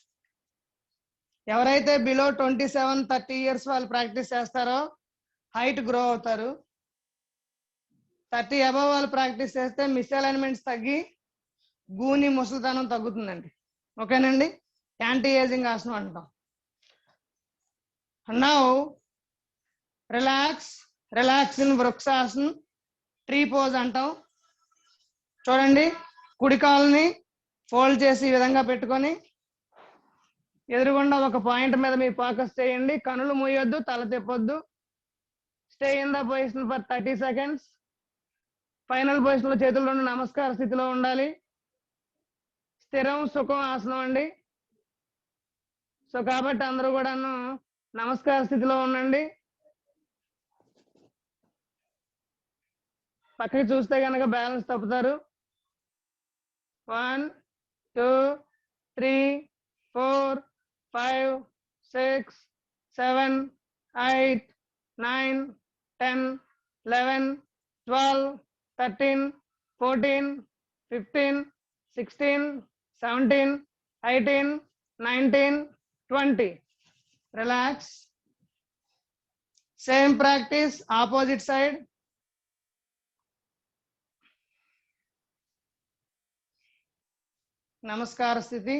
ఎవరైతే బిలో 27-30 ఇయర్స్ వాళ్ళు ప్రాక్టీస్ చేస్తారో హైట్ గ్రో అవుతారు. 30 అబవ్ వాళ్ళు ప్రాక్టీస్ చేస్తే మిస్అలైన్మెంట్స్ తగ్గి గూని ముసలితనం తగ్గుతుందండి. ఓకేనండి. యాంటీ ఏజింగ్ ఆసనం అంటాం. Now relax. Relax in Vrikshasan, tree pose అంటాం. చూడండి, కుడి కాలుని ఫోల్డ్ చేసి ఈ విధంగా పెట్టుకొని ఎదురుగుండా ఒక పాయింట్ మీద మీ ఫోకస్ చేయండి. కనులు మూయొద్దు, తల తిప్పొద్దు. Stay in the position for 30 seconds. Final position లో చేతులు రెండు నమస్కార స్థితిలో ఉండాలి. స్థిరం సుఖం ఆసనం అండి. సో కాబట్టి అందరూ కూడాను నమస్కార స్థితిలో ఉండండి. పక్కకి చూస్తే కనుక balance తప్పుతారు. 1 2 3 4 5 6 7 8 9 10 11 12 13 14 15 16 17 18 19 20. Relax. Same practice opposite side. నమస్కార స్థితి.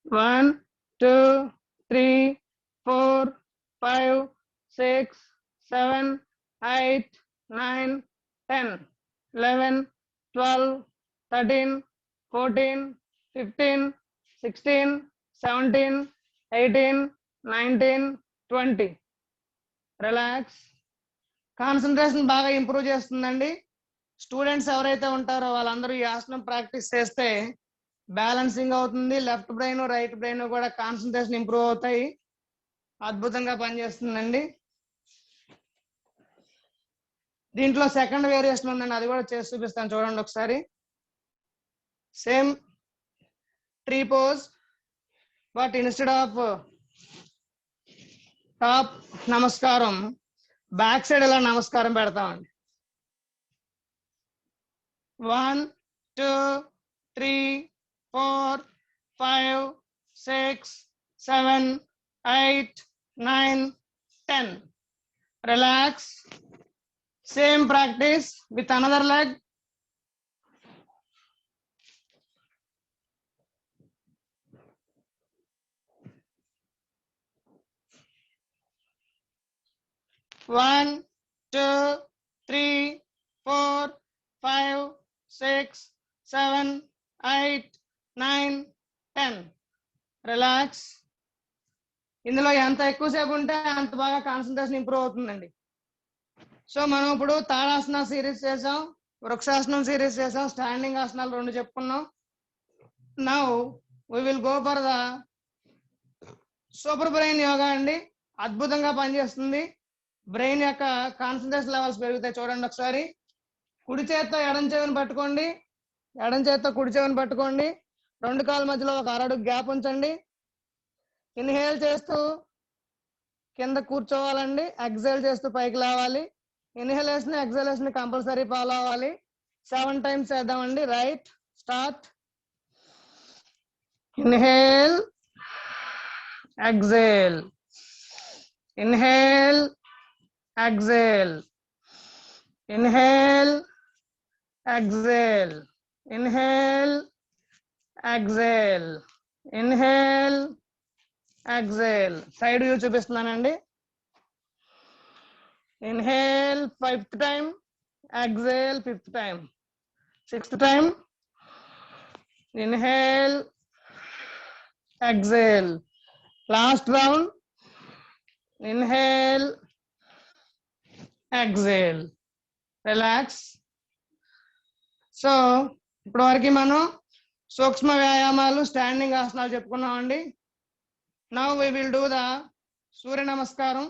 1 2 3 4 5 6 7 8 9 10 11 12 13 14 15 16 17 18 19 20. రిలాక్స్. కాన్సన్ట్రేషన్ బాగా ఇంప్రూవ్ చేస్తుందండి. స్టూడెంట్స్ ఎవరైతే ఉంటారో వాళ్ళందరూ ఈ ఆసనం ప్రాక్టీస్ చేస్తే బ్యాలెన్సింగ్ అవుతుంది. లెఫ్ట్ బ్రెయిన్ రైట్ బ్రెయిన్ కూడా కాన్సన్ట్రేషన్ ఇంప్రూవ్ అవుతాయి. అద్భుతంగా పనిచేస్తుందండి. దీంట్లో సెకండ్ వేరియేషన్ ఉందండి, అది కూడా చేసి చూపిస్తాను. చూడండి ఒకసారి. Same tree pose, but instead of top నమస్కారం బ్యాక్ సైడ్ ఇలా నమస్కారం పెడతామండి. 1 2 3 4 5 6 7 8 9 10. Relax. Same practice with another leg. 1 2 3 4 5 6 7 8 9 10. Relax. ఇందులో ఎంత ఎక్కువసేపు ఉంటే అంత బాగా కాన్సన్ట్రేషన్ ఇంప్రూవ్ అవుతుందండి. సో మనం ఇప్పుడు తాడాసన సిరీస్ చేసాం, వృక్షాసనం సిరీస్ చేసాం, స్టాండింగ్ ఆసనాలు 2 చెప్పుకున్నాం. Now we will go for the super brain yoga అండి. అద్భుతంగా పనిచేస్తుంది. బ్రెయిన్ యొక్క కాన్సన్ట్రేషన్ లెవెల్స్ పెరుగుతాయి. చూడండి ఒకసారి. కుడి చేత్తో ఎడం చెవిని పట్టుకోండి, ఎడం చేత్తో కుడి చెవిని పట్టుకోండి. 2 కాళ్ళ మధ్యలో ఒక అరడుగు గ్యాప్ ఉంచండి. ఇన్హేల్ చేస్తూ కింద కూర్చోవాలండి. ఎక్సైల్ చేస్తూ పైకి లేవాలి. ఇన్హేలేషన్ ఎక్సైలేషన్ కంపల్సరీ ఫాలో అవ్వాలి. 7 టైమ్స్ చేద్దామండి. Right, start. Inhale, exhale, inhale, exhale, inhale, exhale, inhale, exhale, inhale, exhale. Side view చూపిస్తున్నానండి. Inhale 5th time, exhale 5th time, 6th time. Inhale, exhale. Last round. Inhale, exhale, relax. So ఇప్పటి వరకు మనం సూక్ష్మ వ్యాయామాలు, స్టాండింగ్ ఆసనాలు చెప్పుకున్నామండి. Now we will do the Surya Namaskaram.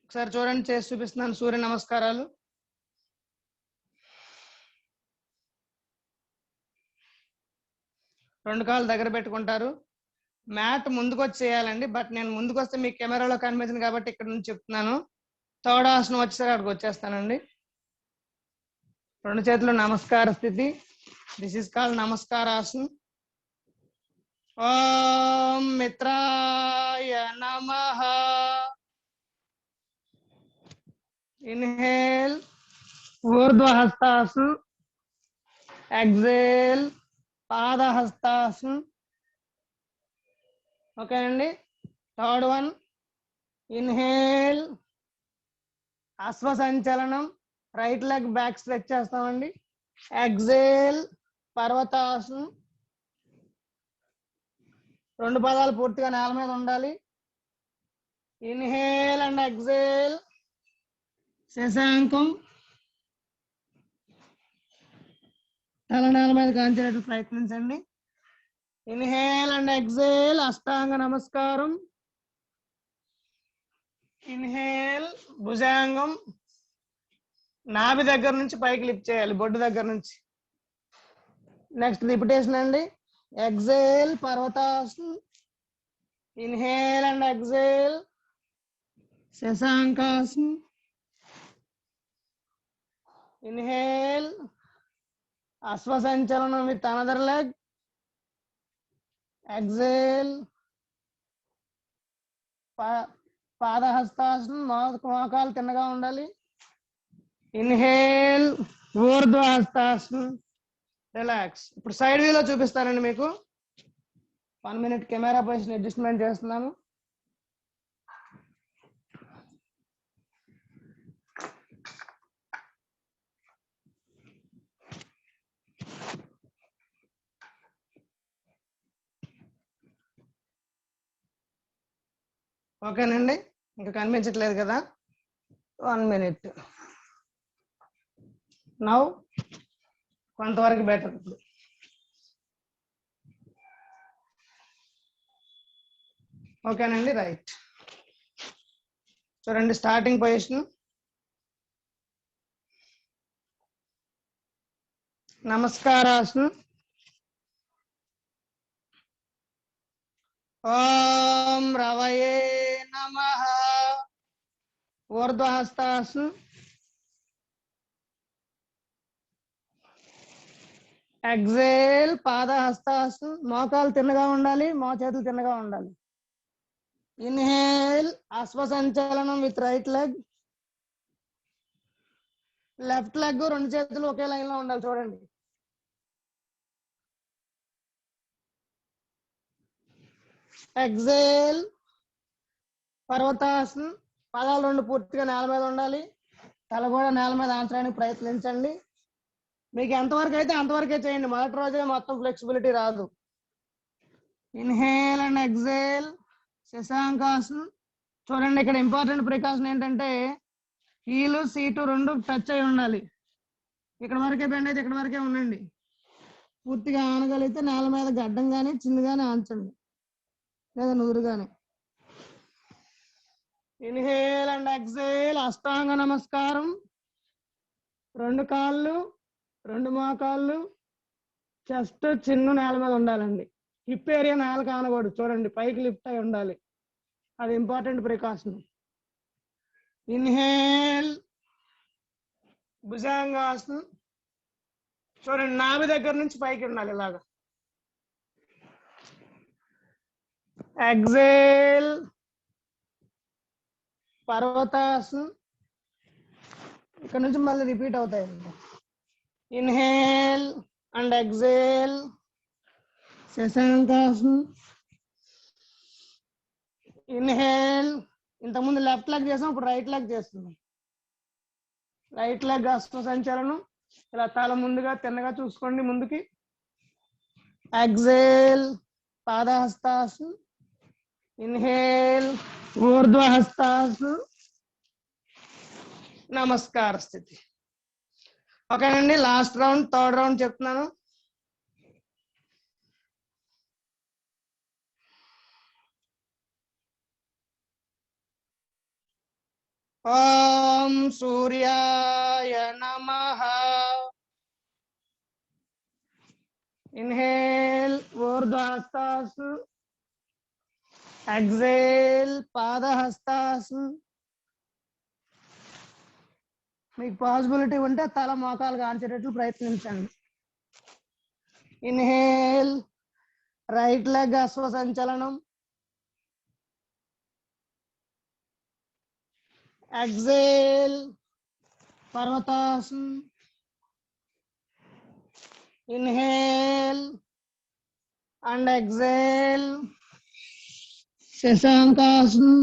ఒకసారి చూడండి, చేసి చూపిస్తున్నాను సూర్య నమస్కారాలు. రెండు కాళ్ళు దగ్గర పెట్టుకుంటారు. మ్యాట్ ముందుకు వచ్చి చేయాలండి, బట్ నేను ముందుకు వస్తే మీకు కెమెరాలో కనిపించింది కాబట్టి ఇక్కడ నుంచి చెప్తున్నాను. థర్డ్ ఆసనం వచ్చేసరికి అక్కడికి వచ్చేస్తానండి. రెండు చేతులు నమస్కార స్థితి. దిస్ ఇస్ కాల్డ్ నమస్కారాసనం. ఓం మిత్రాయ నమః. ఇన్హేల్, ఊర్ధ్వహస్తాసనం. ఎక్సేల్, పాదహస్తాసనం. ఓకే అండి. థర్డ్ వన్, ఇన్హేల్, అశ్వ సంచలనం, రైట్ లెగ్ బ్యాక్ స్ట్రెచ్ చేస్తామండి. ఎక్సేల్, పర్వతాసనం. రెండు పాదాలు పూర్తిగా నేల మీద ఉండాలి. ఇన్హేల్ అండ్ ఎక్సేల్, శశాంకం. తల నేల మీద కాంచేటట్టు ప్రయత్నించండి. ఇన్హేల్ అండ్ ఎక్సేల్, అష్టాంగ నమస్కారం. ఇన్హేల్, భుజంగం. నాభి దగ్గర నుంచి పైకి లిఫ్ట్ చేయాలి, బొడ్డు దగ్గర నుంచి. నెక్స్ట్ రిపిటేషన్ అండి. ఎక్సేల్, పర్వతాసనం. ఇన్హేల్ అండ్ ఎక్సేల్, శశాంకాసనం. ఇన్హేల్, అశ్వ సంచలనం విత్ అనదర్ లెగ్. ఎక్సేల్, పాదహస్తాసనం, మోకాలు తిన్నగా ఉండాలి. ఇన్హేల్, ఊర్ధ్వహస్తాసనం, రిలాక్స్. ఇప్పుడు సైడ్ వ్యూలో చూపిస్తానండి మీకు. 1 minute కెమెరా పొజిషన్ అడ్జస్ట్మెంట్ చేస్తున్నాను. ఓకేనండి, ఇంకా కనిపించట్లేదు కదా. 1 minute. నౌ కొంతవరకు బెటర్. ఇప్పుడు ఓకేనండి, రైట్. చూడండి, స్టార్టింగ్ పొజిషన్. నమస్కారాసనం. ఓం రవయే నమః. ఊర్ధ్వహస్తాసనం. ఎక్సేల్, పాదహస్తాసనం. మోకాలు తిన్నగా ఉండాలి, మోచేతులు తిన్నగా ఉండాలి. ఇన్హేల్, అశ్వ సంచలనం with right leg. Left leg, రెండు చేతులు ఒకే లైన్ లో ఉండాలి. చూడండి. ఎక్సేల్, పర్వతాసనం. పాదాలు రెండు పూర్తిగా నేల మీద ఉండాలి. తల కూడా నేల మీద ఆంచడానికి ప్రయత్నించండి. మీకు ఎంతవరకు అయితే అంతవరకే చేయండి. మొదటి రోజే మొత్తం ఫ్లెక్సిబిలిటీ రాదు. ఇన్హేల్ అండ్ ఎక్సేల్, శశాంకాసనం. చూడండి, ఇక్కడ ఇంపార్టెంట్ ప్రికాషన్ ఏంటంటే హీలు సీటు రెండు టచ్ అయి ఉండాలి. ఇక్కడ వరకే బెండ్ అయితే ఇక్కడ వరకే ఉండండి. పూర్తిగా ఆనగలిగితే నేల మీద గడ్డం కానీ చిన్న కానీ ఆంచండి, లేదా నూరు కానీ. ఇన్హేల్ అండ్ ఎక్సేల్, అష్టాంగ నమస్కారం. రెండు కాళ్ళు, రెండు మోకాళ్ళు, చెస్ట్ చిన్న నేల మీద ఉండాలండి. హిప్ ఏరియా నేల కానకూడదు. చూడండి, పైకి లిఫ్ట్ అయి ఉండాలి. అది ఇంపార్టెంట్ ప్రికాషన్. ఇన్హేల్, భుజంగాసనం. చూడండి, నాభి దగ్గర నుంచి పైకి ఉండాలి ఇలాగా. ఎక్సేల్, పర్వతాసనం. ఇక్కడ నుంచి మళ్ళీ రిపీట్ అవుతాయండి. ఇన్హేల్ అండ్ ఎక్సేల్, శశాంకాసనం. ఇన్హేల్, ఇంతకుముందు లెఫ్ట్ లెగ్ చేసాం, ఇప్పుడు రైట్ లెగ్ చేస్తున్నాం. రైట్ లెగ్ అశ్వ సంచలనం. ఇలా తల ముందుగా తిన్నగా చూసుకోండి ముందుకి. ఎక్సేల్, పాదహస్తాసనం. ఇన్హేల్, ఊర్ధ్వహస్తాసనం. నమస్కార స్థితి. ఓకేనండి, లాస్ట్ రౌండ్, థర్డ్ రౌండ్ చెప్తున్నాను. ఓం సూర్యాయ నమః. ఇన్హేల్ ఊర్ధ్వహస్తాస్, ఎక్సేల్ పాదహస్తాస్. మీకు పాసిబిలిటీ ఉంటే తల మోకాలు కాల్చేటట్లు ప్రయత్నించండి. ఇన్హేల్ రైట్ లెగ్ అశ్వ సంచలనం. ఎక్సేల్ పర్వతాసన్. ఇన్హేల్ అండ్ ఎక్సేల్ శశాంకాసన్.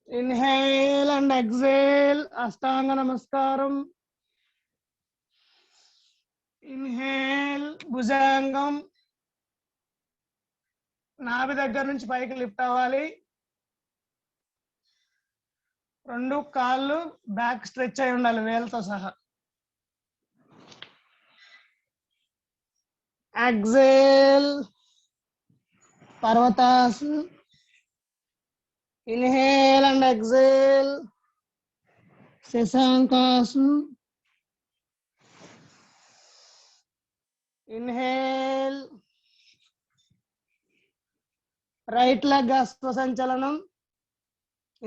ఇన్హేల్ అండ్ ఎక్సేల్ అష్టాంగ నమస్కారం. ఇన్హేల్ భుజంగం. నాభి దగ్గర నుంచి పైకి లిఫ్ట్ అవ్వాలి. రెండు కాళ్ళు బ్యాక్ స్ట్రెచ్ అయి ఉండాలి వేలతో సహా. ఎక్సేల్ పర్వతాసన్. ఇన్హేల్ అండ్ ఎక్సేల్ శశాంకాసన్. ఇన్హేల్ రైట్ లెగ్ అశ్వ సంచలనం.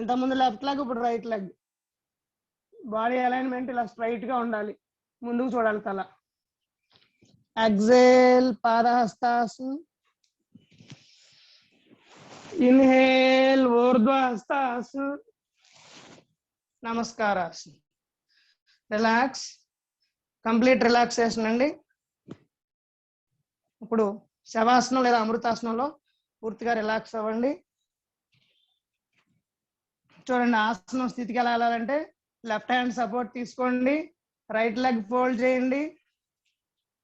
ఇంతకుముందు లెఫ్ట్ లెగ్, ఇప్పుడు రైట్ లెగ్. బాడీ అలైన్మెంట్ ఇలా స్ట్రైట్ గా ఉండాలి, ముందుకు చూడాలి తల. ఎక్సేల్ పాదహస్తాసన్. ఇన్హేల్ ఊర్ధ్వహస్తాసన్. నమస్కారాసన్. రిలాక్స్, కంప్లీట్ రిలాక్సేషన్ అండి. ఇప్పుడు శవాసనం లేదా అమృతాసనంలో పూర్తిగా రిలాక్స్ అవ్వండి. చూడండి, ఆసనం స్థితికి ఎలా వెళ్ళాలంటే లెఫ్ట్ హ్యాండ్ సపోర్ట్ తీసుకోండి, రైట్ లెగ్ ఫోల్డ్ చేయండి,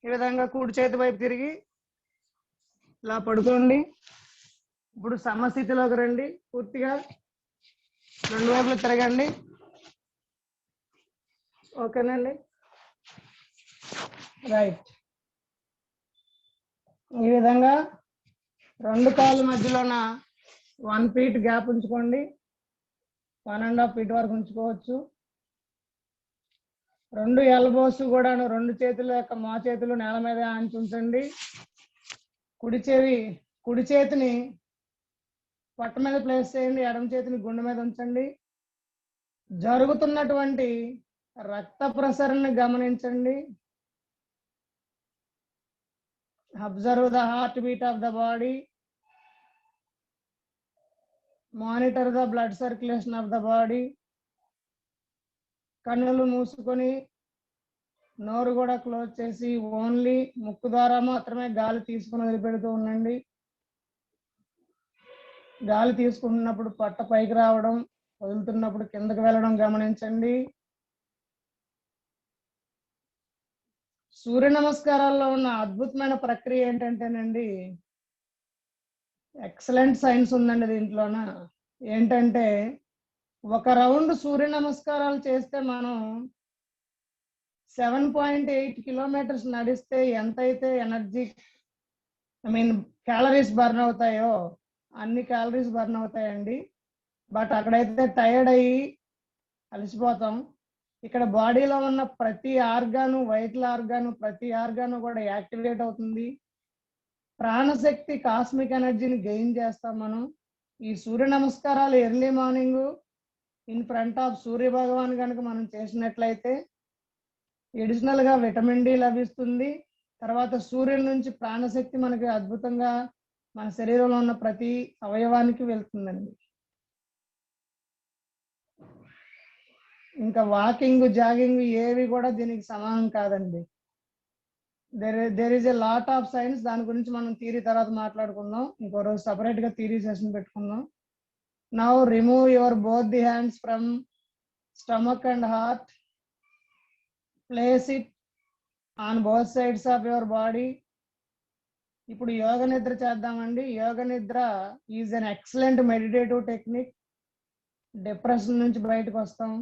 ఈ విధంగా కుడి చేతి వైపు తిరిగి ఇలా పడుకోండి. ఇప్పుడు సమస్థితిలోకి రండి, పూర్తిగా రెండు వైపులు తిరగండి. ఓకేనండి, రైట్. ఈ విధంగా రెండు కాళ్ళ మధ్యలోన 1 feet గ్యాప్ ఉంచుకోండి, 1.5 feet వరకు ఉంచుకోవచ్చు. రెండు ఎల్బోస్ కూడాను రెండు చేతుల యొక్క మోచేతులు నేల మీద ఆంచి ఉంచండి. కుడి చేతిని పొట్ట మీద ప్లేస్ చేయండి, ఎడమ చేతిని గుండె మీద ఉంచండి. జరుగుతున్నటువంటి రక్త ప్రసరణని గమనించండి. Observe the heart beat of the body. Monitor the blood circulation of the body. కన్నులు మూసుకొని నోరు కూడా క్లోజ్ చేసి ఓన్లీ ముక్కు ద్వారా మాత్రమే గాలి తీసుకుని వదిలిపెడుతూ ఉండండి. గాలి తీసుకుంటున్నప్పుడు పొట్ట పైకి రావడం, వదులుతున్నప్పుడు కిందకి వెళ్ళడం గమనించండి. సూర్య నమస్కారాల్లో ఉన్న అద్భుతమైన ప్రక్రియ ఏంటంటేనండి, ఎక్సలెంట్ సైన్స్ ఉందండి దీంట్లోన. ఏంటంటే, ఒక రౌండ్ సూర్య నమస్కారాలు చేస్తే మనం 7.8 kilometers నడిస్తే ఎంతైతే ఎనర్జీ క్యాలరీస్ బర్న్ అవుతాయో అన్ని క్యాలరీస్ బర్న్ అవుతాయండి. బట్ అక్కడైతే టైర్డ్ అయ్యి అలసిపోతాం. ఇక్కడ బాడీలో ఉన్న ప్రతి ఆర్గాను, వైటల్ ఆర్గాను, ప్రతి ఆర్గాను కూడా యాక్టివేట్ అవుతుంది. ప్రాణశక్తి, కాస్మిక్ ఎనర్జీని గెయిన్ చేస్తాం మనం. ఈ సూర్య నమస్కారాలు early morning in front of Surya Bhagavan కనుక మనం చేసినట్లయితే ఎడిషనల్ గా విటమిన్ డి లభిస్తుంది. తర్వాత సూర్యుడి నుంచి ప్రాణశక్తి మనకి అద్భుతంగా మన శరీరంలో ఉన్న ప్రతి అవయవానికి వెళ్తుందండి. ఇంకా వాకింగ్, జాగింగ్ ఏవి కూడా దీనికి సమానం కాదండి. There is a lot of science. దాని గురించి మనం థియరీ తర్వాత మాట్లాడుకుందాం. ఇంకో రోజు సపరేట్ గా థియరీ సెషన్ పెట్టుకుందాం. Now remove your both the hands from stomach and heart. Place it on both sides of your body. ఇప్పుడు యోగ నిద్ర చేద్దామండి. యోగ నిద్ర is an excellent meditative technique. Depression నుంచి బయటకు వస్తాం,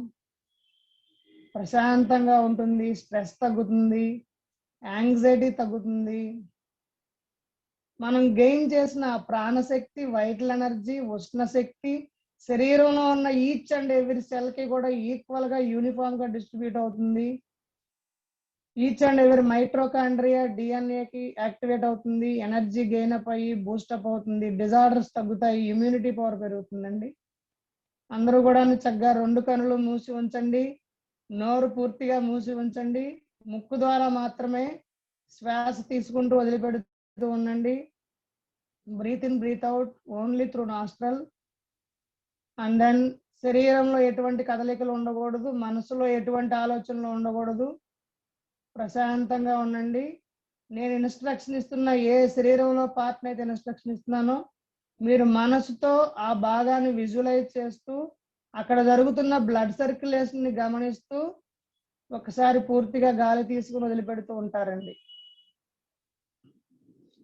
ప్రశాంతంగా ఉంటుంది, స్ట్రెస్ తగ్గుతుంది, యాంగ్జైటీ తగ్గుతుంది. మనం గెయిన్ చేసిన ప్రాణశక్తి, వైటల్ ఎనర్జీ, ఉష్ణ శక్తి శరీరంలో ఉన్న ఈచ్ అండ్ ఎవ్రీ సెల్ కి కూడా ఈక్వల్ గా యూనిఫామ్ గా డిస్ట్రిబ్యూట్ అవుతుంది. ఈచ్ అండ్ ఎవరి మైట్రోకాండ్రియా డిఎన్ఏ కి యాక్టివేట్ అవుతుంది, ఎనర్జీ గెయిన్ అప్ అయ్యి బూస్టప్ అవుతుంది, డిజార్డర్స్ తగ్గుతాయి, ఇమ్యూనిటీ పవర్ పెరుగుతుందండి. అందరూ కూడా చక్కగా 2 కనులు మూసి ఉంచండి, నోరు పూర్తిగా మూసి ఉంచండి, ముక్కు ద్వారా మాత్రమే శ్వాస తీసుకుంటూ వదిలిపెడుతూ ఉండండి. Breathe in breathe out only through nostril. And then శరీరంలో ఎటువంటి కదలికలు ఉండకూడదు, మనసులో ఎటువంటి ఆలోచనలు ఉండకూడదు, ప్రశాంతంగా ఉండండి. నేను ఇన్స్ట్రక్షన్ ఇస్తున్న ఏ శరీరంలో పార్ట్ అయితే ఇన్స్ట్రక్షన్ ఇస్తున్నానో మీరు మనసుతో ఆ భాగాన్ని విజువలైజ్ చేస్తూ అక్కడ జరుగుతున్న బ్లడ్ సర్క్యులేషన్ ని గమనిస్తూ ఒకసారి పూర్తిగా గాలి తీసుకుని వదిలిపెడుతూ ఉంటారండి.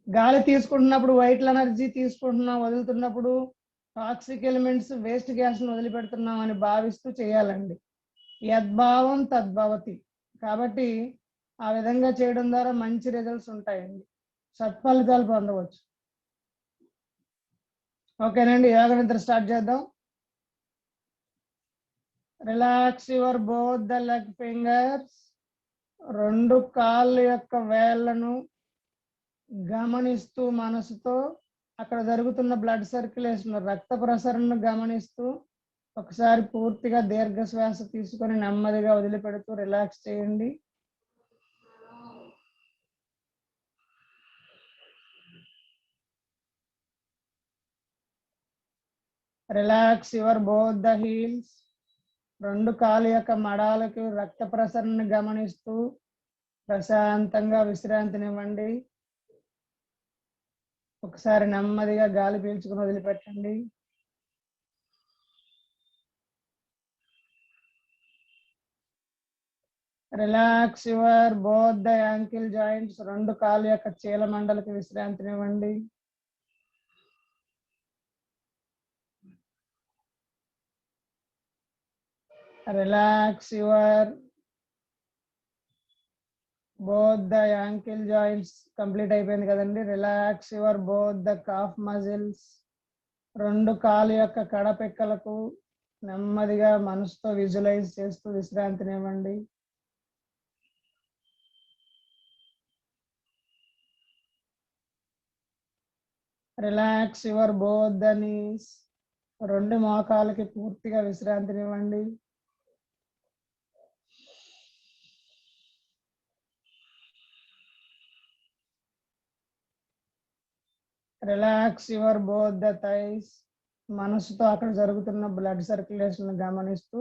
గాలి తీసుకుంటున్నప్పుడు వైటల్ ఎనర్జీ తీసుకుంటున్నాం, వదులుతున్నప్పుడు టాక్సిక్ ఎలిమెంట్స్, వేస్ట్ గ్యాస్ ను వదిలిపెడుతున్నాం అని భావిస్తూ చేయాలండి. యద్భావం తద్భవతి. కాబట్టి ఆ విధంగా చేయడం ద్వారా మంచి రిజల్ట్స్ ఉంటాయండి, సత్ఫలితాలు పొందవచ్చు. ఓకేనండి, యోగ నిద్ర స్టార్ట్ చేద్దాం. Relax your both the leg fingers. 2 కాళ్ళ యొక్క వేళ్లను గమనిస్తూ మనసుతో అక్కడ జరుగుతున్న బ్లడ్ సర్క్యులేషన్, రక్త ప్రసరణను గమనిస్తూ ఒకసారి పూర్తిగా దీర్ఘ శ్వాస తీసుకొని నెమ్మదిగా వదిలిపెడుతూ రిలాక్స్ చేయండి. Relax your both the heels. 2 కాళ్ళ యొక్క మడాలకు రక్త ప్రసరణను గమనిస్తూ ప్రశాంతంగా విశ్రాంతినివ్వండి. ఒకసారి నెమ్మదిగా గాలి పీల్చుకుని వదిలిపెట్టండి. Relax your both the ankle joints. 2 కాళ్ళ యొక్క చీల మండలకు విశ్రాంతినివ్వండి. Relax your both the ankle joints. Complete అయిపోయింది కదండి. Relax your both the calf muscles. 2 కాళ్ళ యొక్క కడపెక్కలకు నెమ్మదిగా మనసుతో విజువలైజ్ చేస్తూ విశ్రాంతినివ్వండి. Relax your both the knees. 2 మోకాళ్ళకి పూర్తిగా విశ్రాంతినివ్వండి. Relax your both the thighs. మనసుతో అక్కడ జరుగుతున్న బ్లడ్ సర్క్యులేషన్ గమనిస్తూ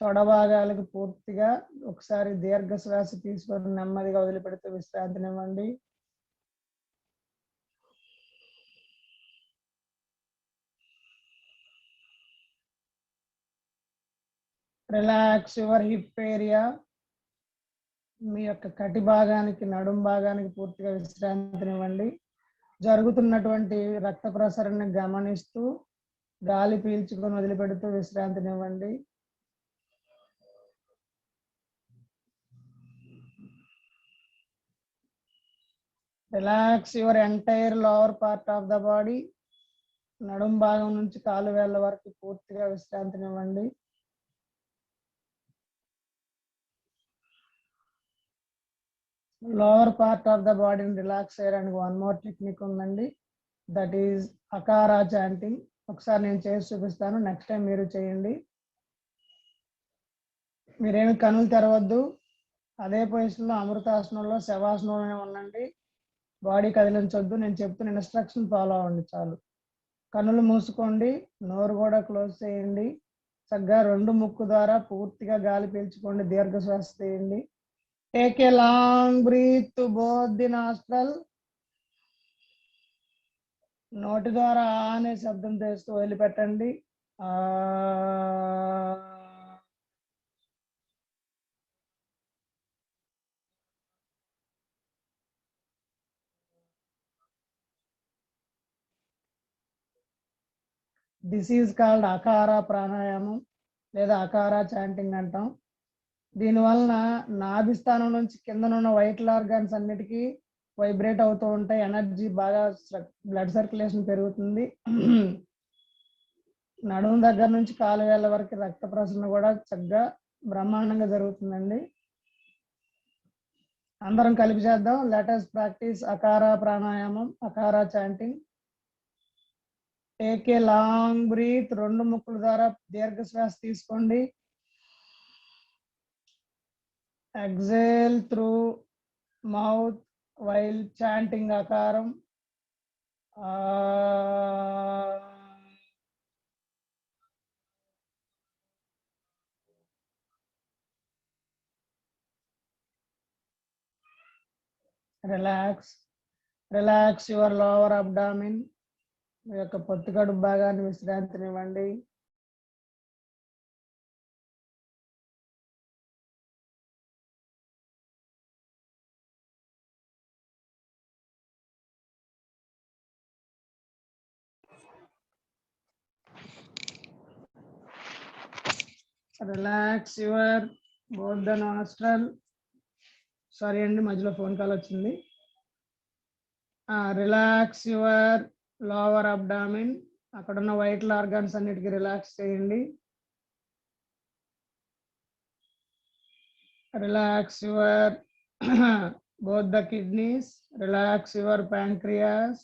తొడ భాగాలకు పూర్తిగా ఒకసారి దీర్ఘ శ్వాస తీసుకొని నెమ్మదిగా వదిలిపెడుతూ విశ్రాంతినివ్వండి. Relax your hip area. మీ యొక్క కటి భాగానికి, నడుం భాగానికి పూర్తిగా విశ్రాంతినివ్వండి. జరుగుతున్నటువంటి రక్త ప్రసరణ గమనిస్తూ గాలి పీల్చుకొని వదిలిపెడుతూ విశ్రాంతినివ్వండి. Relax your entire lower part of the body. నడుం భాగం నుంచి కాలు వేళ్ళ వరకు పూర్తిగా విశ్రాంతినివ్వండి. లోవర్ పార్ట్ ఆఫ్ ద బాడీని రిలాక్స్ చేయడానికి 1 మోర్ టెక్నిక్ ఉందండి, దట్ ఈజ్ అకారా చాంటింగ్. ఒకసారి నేను చేసి చూపిస్తాను, నెక్స్ట్ టైం మీరు చేయండి. మీరేమి కనులు తెరవద్దు, అదే పొజిషన్లో అమృతాసనంలో, శవాసనంలోనే ఉండండి. బాడీ కదిలించొద్దు. నేను చెప్తున్న ఇన్స్ట్రక్షన్ ఫాలో అవ్వండి చాలు. కన్నులు మూసుకోండి, నోరు కూడా క్లోజ్ చేయండి. చక్కగా 2 ముక్కు ద్వారా పూర్తిగా గాలి పీల్చుకోండి, దీర్ఘ శ్వాస తీయండి. Take a long breath to both the nostril. నోటి ద్వారా అనే శబ్దం చేస్తూ వదిలిపెట్టండి. దిస్ ఈజ్ కాల్డ్ అకార ప్రాణాయామం లేదా అకార చాంటింగ్ అంటాం. దీనివలన నాభి స్థానం నుంచి కిందనున్న వైటల్ ఆర్గాన్స్ అన్నిటికీ వైబ్రేట్ అవుతూ ఉంటాయి. ఎనర్జీ బాగా బ్లడ్ సర్క్యులేషన్ పెరుగుతుంది. నడుము దగ్గర నుంచి కాలు వేళ్ళ వరకు రక్త ప్రసరణ కూడా చక్కగా బ్రహ్మాండంగా జరుగుతుందండి. అందరం కలిపి చేద్దాం. లెటస్ ప్రాక్టీస్ అకార ప్రాణాయామం, అకార chanting. Take a long breath. 2 ముక్కుల ద్వారా దీర్ఘ శ్వాస తీసుకోండి. Exhale through mouth while chanting అకారం. Relax your lower abdomen. మీ యొక్క పొత్తికడుపు భాగాన్ని విశ్రాంతినివ్వండి. Relax your both the nostril. Sorry అండి, మధ్యలో ఫోన్ కాల్ వచ్చింది. Relax your lower abdomen. అక్కడ ఉన్న వైటల్ ఆర్గాన్స్ అన్నిటికీ రిలాక్స్ చేయండి. Relax your both the kidneys. Relax your pancreas.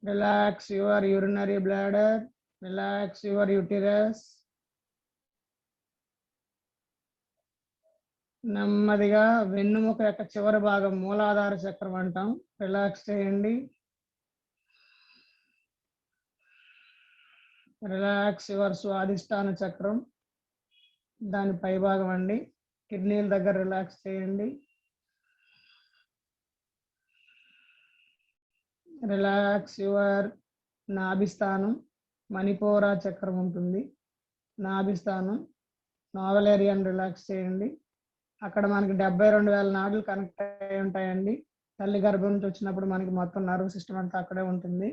Relax your urinary bladder. Relax your uterus. నెమ్మదిగా వెన్నుముక యొక్క చివరి భాగం మూలాధార చక్రం అంటాం, రిలాక్స్ చేయండి. రిలాక్స్ యువర్ స్వాదిష్టాన చక్రం, దాని పై భాగం అండి, కిడ్నీల దగ్గర రిలాక్స్ చేయండి. రిలాక్స్ యువర్ నాభిస్థానం, మణిపూర చక్రం ఉంటుంది, నాభిస్థానం నావల్ ఏరియాని రిలాక్స్ చేయండి. అక్కడ మనకి 72,000 నాడులు కనెక్ట్ అయి ఉంటాయండి. తల్లి గర్భం నుంచి వచ్చినప్పుడు మనకి మొత్తం నర్వ్ సిస్టమ్ అంతా అక్కడే ఉంటుంది.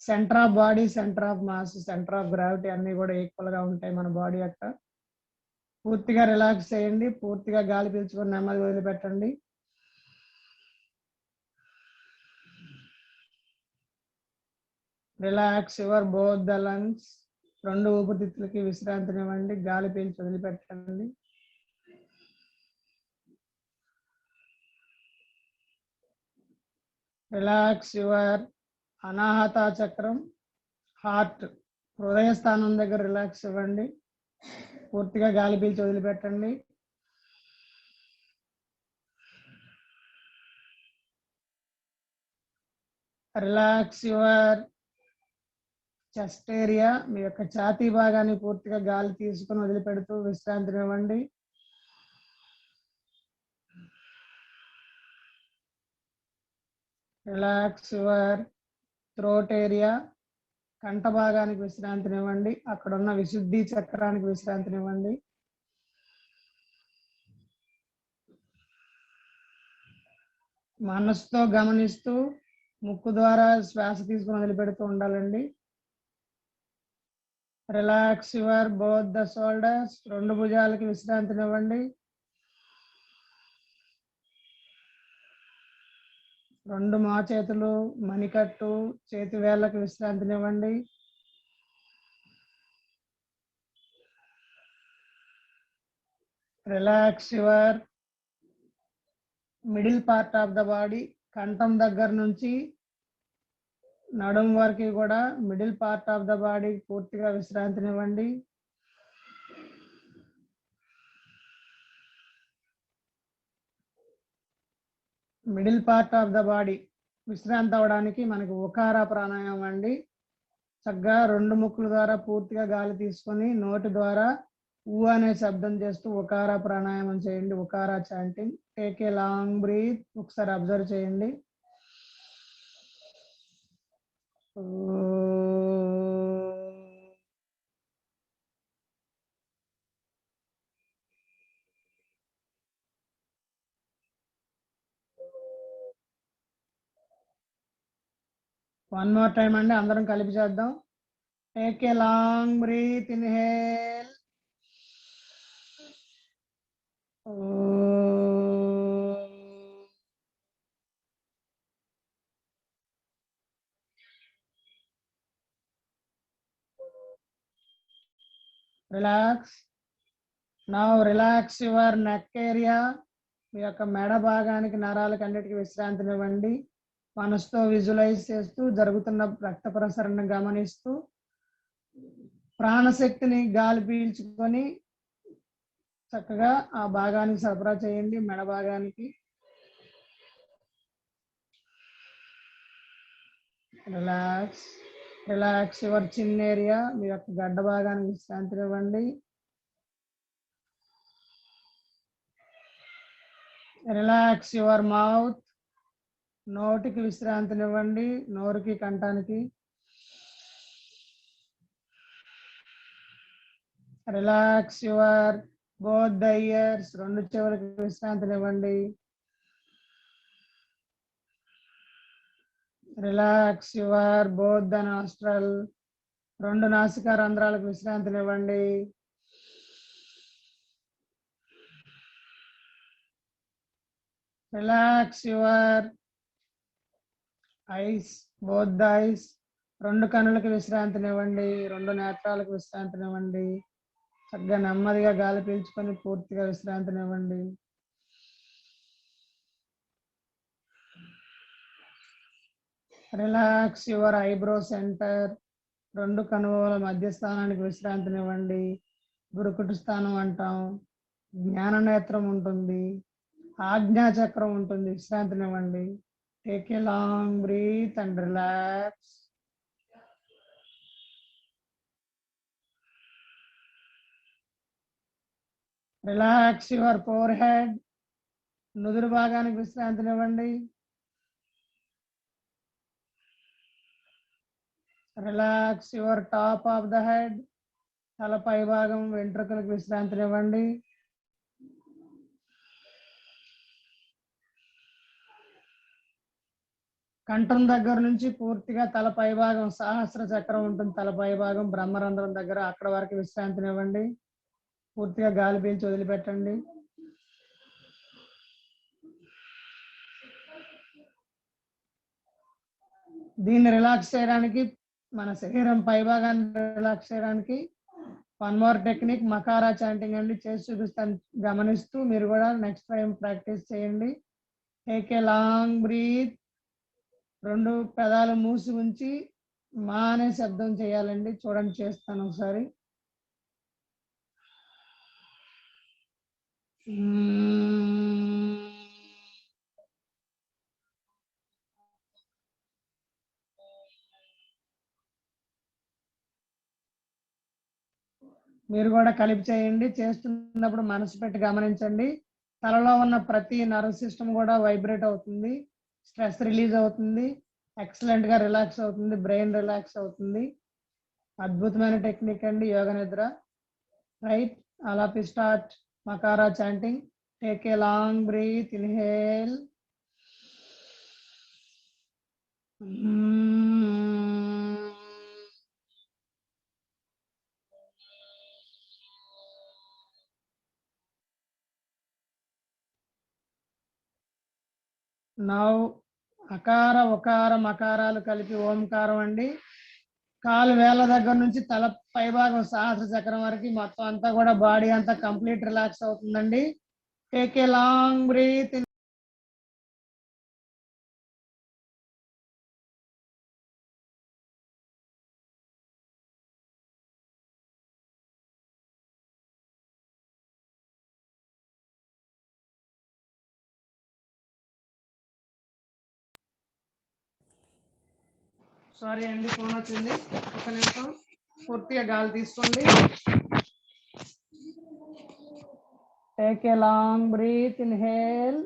Centre of body, centre of mass, centre of gravity అన్ని కూడా ఈక్వల్ గా ఉంటాయి మన బాడీ యొక్క. పూర్తిగా రిలాక్స్ చేయండి. పూర్తిగా గాలి పీల్చుకొని నెమ్మది వదిలిపెట్టండి. Relax your both the lungs. 2 ఊపిరితిత్తులకి విశ్రాంతినివ్వండి. గాలి పీల్చి వదిలిపెట్టండి. రిలాక్స్ యువర్ అనాహత చక్రం, హార్ట్, హృదయ స్థానం దగ్గర రిలాక్స్ ఇవ్వండి. పూర్తిగా గాలి పీల్చి వదిలిపెట్టండి. రిలాక్స్ యువర్ చెస్ట్ ఏరియా, మీ యొక్క ఛాతీ భాగాన్ని పూర్తిగా గాలి తీసుకుని వదిలిపెడుతూ విశ్రాంతినివ్వండి. రిలాక్స్ యువర్ థ్రోట్ ఏరియా, కంఠ భాగానికి విశ్రాంతినివ్వండి. అక్కడ ఉన్న విశుద్ధి చక్రానికి విశ్రాంతినివ్వండి. మనసుతో గమనిస్తూ ముక్కు ద్వారా శ్వాస తీసుకుని వదిలిపెడుతూ ఉండాలండి. Relax your both the shoulders, 2 భుజాలకి విశ్రాంతినివ్వండి. 2 మోచేతులు, మణికట్టు, చేతి వేళ్ళకి విశ్రాంతినివ్వండి. Relax your middle part of the body, కంఠం దగ్గర నుంచి నడుం వరకు కూడా middle part of the body పూర్తిగా విశ్రాంతినివ్వండి. Middle part of the body విశ్రాంతి అవడానికి మనకి ఉకార ప్రాణాయామం అండి. చక్కగా 2 ముక్కుల ద్వారా పూర్తిగా గాలి తీసుకొని నోటి ద్వారా ఊ అనే శబ్దం చేస్తూ ఉకార ప్రాణాయామం చేయండి. ఉకార chanting. Take a long breath. ఒకసారి అబ్జర్వ్ చేయండి. వన్ మోర్ టైం అండి, అందరం కలిపి చేద్దాం. Take a long breath, inhale. Relax. Now relax your neck area. మీ యొక్క మెడ భాగానికి నరాలకు అన్నిటికీ విశ్రాంతినివ్వండి. మనసుతో విజువలైజ్ చేస్తూ జరుగుతున్న రక్త ప్రసరణ గమనిస్తూ ప్రాణశక్తిని గాలి పీల్చుకొని చక్కగా ఆ భాగానికి సరఫరా చేయండి. మెడ భాగానికి relax. Relax your chin area. మీ యొక్క గడ్డ భాగానికి విశ్రాంతినివ్వండి. Relax your mouth. నోటికి విశ్రాంతినివ్వండి, నోరుకి కంఠానికి. Relax your both the ears. రెండు చెవులకి విశ్రాంతినివ్వండి. Relax your both the nostril. రెండు నాసికా రంధ్రాలకు విశ్రాంతినివ్వండి. Relax your eyes, both the eyes. రెండు కన్నులకు విశ్రాంతినివ్వండి, రెండు నేత్రాలకు విశ్రాంతినివ్వండి. చక్కగా నెమ్మదిగా గాలి పీల్చుకొని పూర్తిగా విశ్రాంతినివ్వండి. Relax your eyebrow centre. రెండు కనుబొమల మధ్య స్థానానికి విశ్రాంతినివ్వండి. గురుకుటి స్థానం అంటాం. జ్ఞాన నేత్రం ఉంటుంది, ఆజ్ఞా చక్రం ఉంటుంది. విశ్రాంతినివ్వండి. Take a long breath and relax. Relax your forehead. నుదురు భాగానికి విశ్రాంతినివ్వండి. Relax your top of the head. తల పై భాగం వెంట్రుకలకు విశ్రాంతినివ్వండి. కంఠం దగ్గర నుంచి పూర్తిగా తల పై భాగం సహస్ర చక్రం ఉంటుంది. తల పై భాగం బ్రహ్మరంధ్రం దగ్గర, అక్కడ వరకు విశ్రాంతినివ్వండి. పూర్తిగా గాలి పీల్చి వదిలిపెట్టండి. దీన్ని రిలాక్స్ చేయడానికి, మన శరీరం పై భాగాన్ని రిలాక్స్ చేయడానికి వన్ మోర్ టెక్నిక్ మకారా చాంటింగ్ అండి. చేసి చూపిస్తాను, గమనిస్తూ మీరు కూడా నెక్స్ట్ టైం ప్రాక్టీస్ చేయండి. Take a long breath. రెండు పెదాలు మూసి ఉంచి మా అనే శబ్దం చేయాలండి. చూడండి, చేస్తాను ఒకసారి. మీరు కూడా కలిపి చేయండి. చేస్తున్నప్పుడు మనసు పెట్టి గమనించండి. తలలో ఉన్న ప్రతి నర్వ్ సిస్టమ్ కూడా వైబ్రేట్ అవుతుంది, స్ట్రెస్ రిలీజ్ అవుతుంది, ఎక్సలెంట్ గా రిలాక్స్ అవుతుంది, బ్రెయిన్ రిలాక్స్ అవుతుంది. అద్భుతమైన టెక్నిక్ అండి యోగ నిద్ర. రైట్, అలా స్టార్ట్ మకారా chanting. Take a long breath, inhale. Now అకార ఉకార మకారాలు కలిపి ఓంకారం అండి. కాలు వేళ్ళ దగ్గర నుంచి తల పై భాగం సహస్ర చక్రం వరకు మొత్తం అంతా కూడా బాడీ అంతా కంప్లీట్ రిలాక్స్ అవుతుందండి. Take a long breath. Sorry అండి, ఫోన్ వచ్చింది, ఒక నిమిషం. పూర్తిగా గాలి తీసుకోండి. Take a long breath, inhale.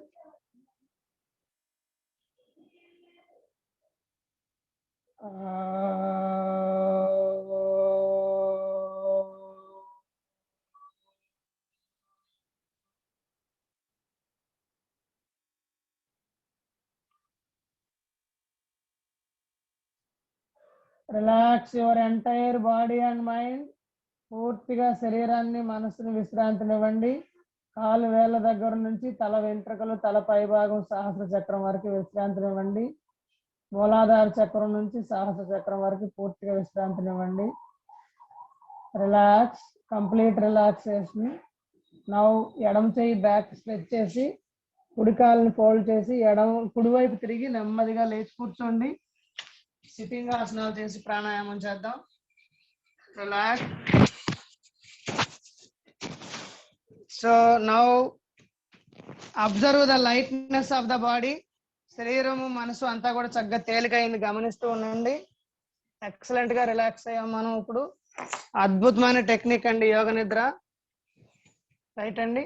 Relax your entire body and mind. పూర్తిగా శరీరాన్ని మనసుని విశ్రాంతినివ్వండి. కాలు వేళ్ళ దగ్గర నుంచి తల వెంట్రుకలు తల పైభాగం సహస్ర చక్రం వరకు విశ్రాంతినివ్వండి. మూలాధార చక్రం నుంచి సహస్ర చక్రం వరకు పూర్తిగా విశ్రాంతినివ్వండి. Relax, complete relaxation. నౌ ఎడమ చేయి బ్యాక్ స్ట్రెచ్ చేసి కుడి కాలుని ఫోల్డ్ చేసి కుడివైపు తిరిగి నెమ్మదిగా లేచి కూర్చోండి. సిట్టింగ్ ఆసనాలు చేసి ప్రాణాయామం చేద్దాం. Relax. So now observe the lightness of the body. శరీరము మనసు అంతా కూడా చక్కగా తేలికైంది గమనిస్తూ ఉండండి. ఎక్సలెంట్ గా రిలాక్స్ అయ్యాం మనం ఇప్పుడు. అద్భుతమైన టెక్నిక్ అండి యోగ నిద్ర. రైట్ అండి.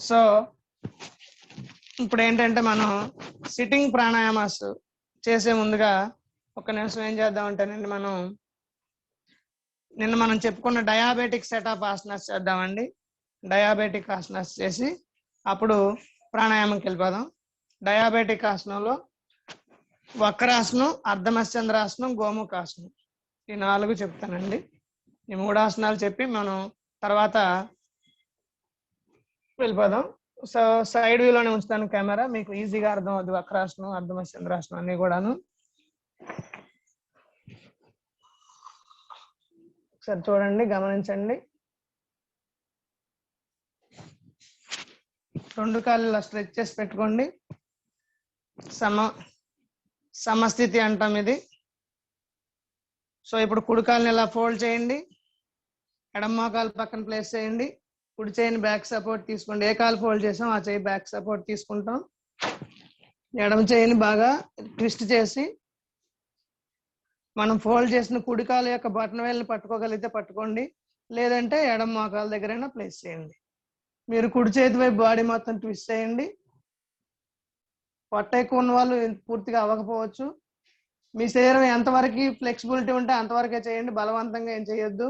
సో ఇప్పుడు ఏంటంటే మనం సిట్టింగ్ ప్రాణాయామాస్ చేసే ముందుగా ఒక నిమిషం ఏం చేద్దామంటేనండి, నిన్న మనం చెప్పుకున్న డయాబెటిక్ సెట్ ఆఫ్ ఆసనాస్ చేద్దామండి. డయాబెటిక్ ఆసనాస్ చేసి అప్పుడు ప్రాణాయామంకి వెళ్ళిపోదాం. డయాబెటిక్ ఆసనంలో వక్రాసనం, అర్ధమశ్చంద్రాసనం, గోముఖాసనం, ఈ 4 చెప్తానండి. ఈ 3 ఆసనాలు చెప్పి మనం తర్వాత వెళ్ళిపోదాం. సో సైడ్ వ్యూలోనే ఉంచుతాను కెమెరా, మీకు ఈజీగా అర్థం అవుతుంది. వక్రాసనం, అర్ధమశ్చంద్రాసనం అన్ని కూడాను ఒకసారి చూడండి, గమనించండి. 2 కాళ్ళు ఇలా స్ట్రెచ్ చేసి పెట్టుకోండి. సమస్థితి అంటాం ఇది. సో ఇప్పుడు కుడి కాలుని ఇలా ఫోల్డ్ చేయండి. ఎడమ మోకాలు పక్కన ప్లేస్ చేయండి. కుడి చేయిని బ్యాక్ సపోర్ట్ తీసుకోండి. ఏ కాలు ఫోల్డ్ చేసాం ఆ చేయి బ్యాక్ సపోర్ట్ తీసుకుంటాం. ఎడమ చేయిని బాగా ట్విస్ట్ చేసి మనం ఫోల్డ్ చేసిన కుడి కాలు యొక్క బటన్ వేళ్ళని పట్టుకోగలిగితే పట్టుకోండి, లేదంటే ఎడమ మోకాల దగ్గరైనా ప్లేస్ చేయండి. మీరు కుడి చేతి వైపు బాడీ మొత్తం ట్విస్ట్ చేయండి. పొట్ట ఎక్కువ ఉన్న వాళ్ళు పూర్తిగా అవ్వకపోవచ్చు. మీ శరీరం ఎంతవరకు ఫ్లెక్సిబిలిటీ ఉంటే అంతవరకే చేయండి, బలవంతంగా ఏం చేయొద్దు.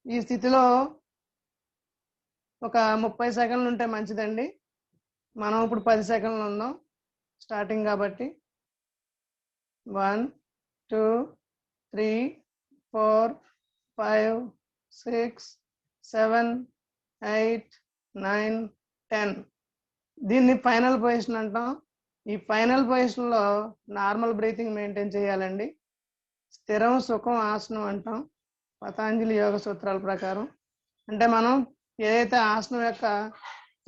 ఈ స్థితిలో ఒక 30 సెకండ్లు ఉంటే మంచిదండి. మనం ఇప్పుడు 10 సెకండ్లు ఉన్నాం స్టార్టింగ్ కాబట్టి. 1 2 3 4 5 6 7 8 9 10. దీన్ని ఫైనల్ పొజిషన్ అంటాం. ఈ ఫైనల్ పొజిషన్ లో నార్మల్ బ్రీతింగ్ మెయింటైన్ చేయాలండి. స్థిరం సుఖం ఆసనం అంటాం పతాంజలి యోగ సూత్రాల ప్రకారం. అంటే మనం ఏదైతే ఆసనం యొక్క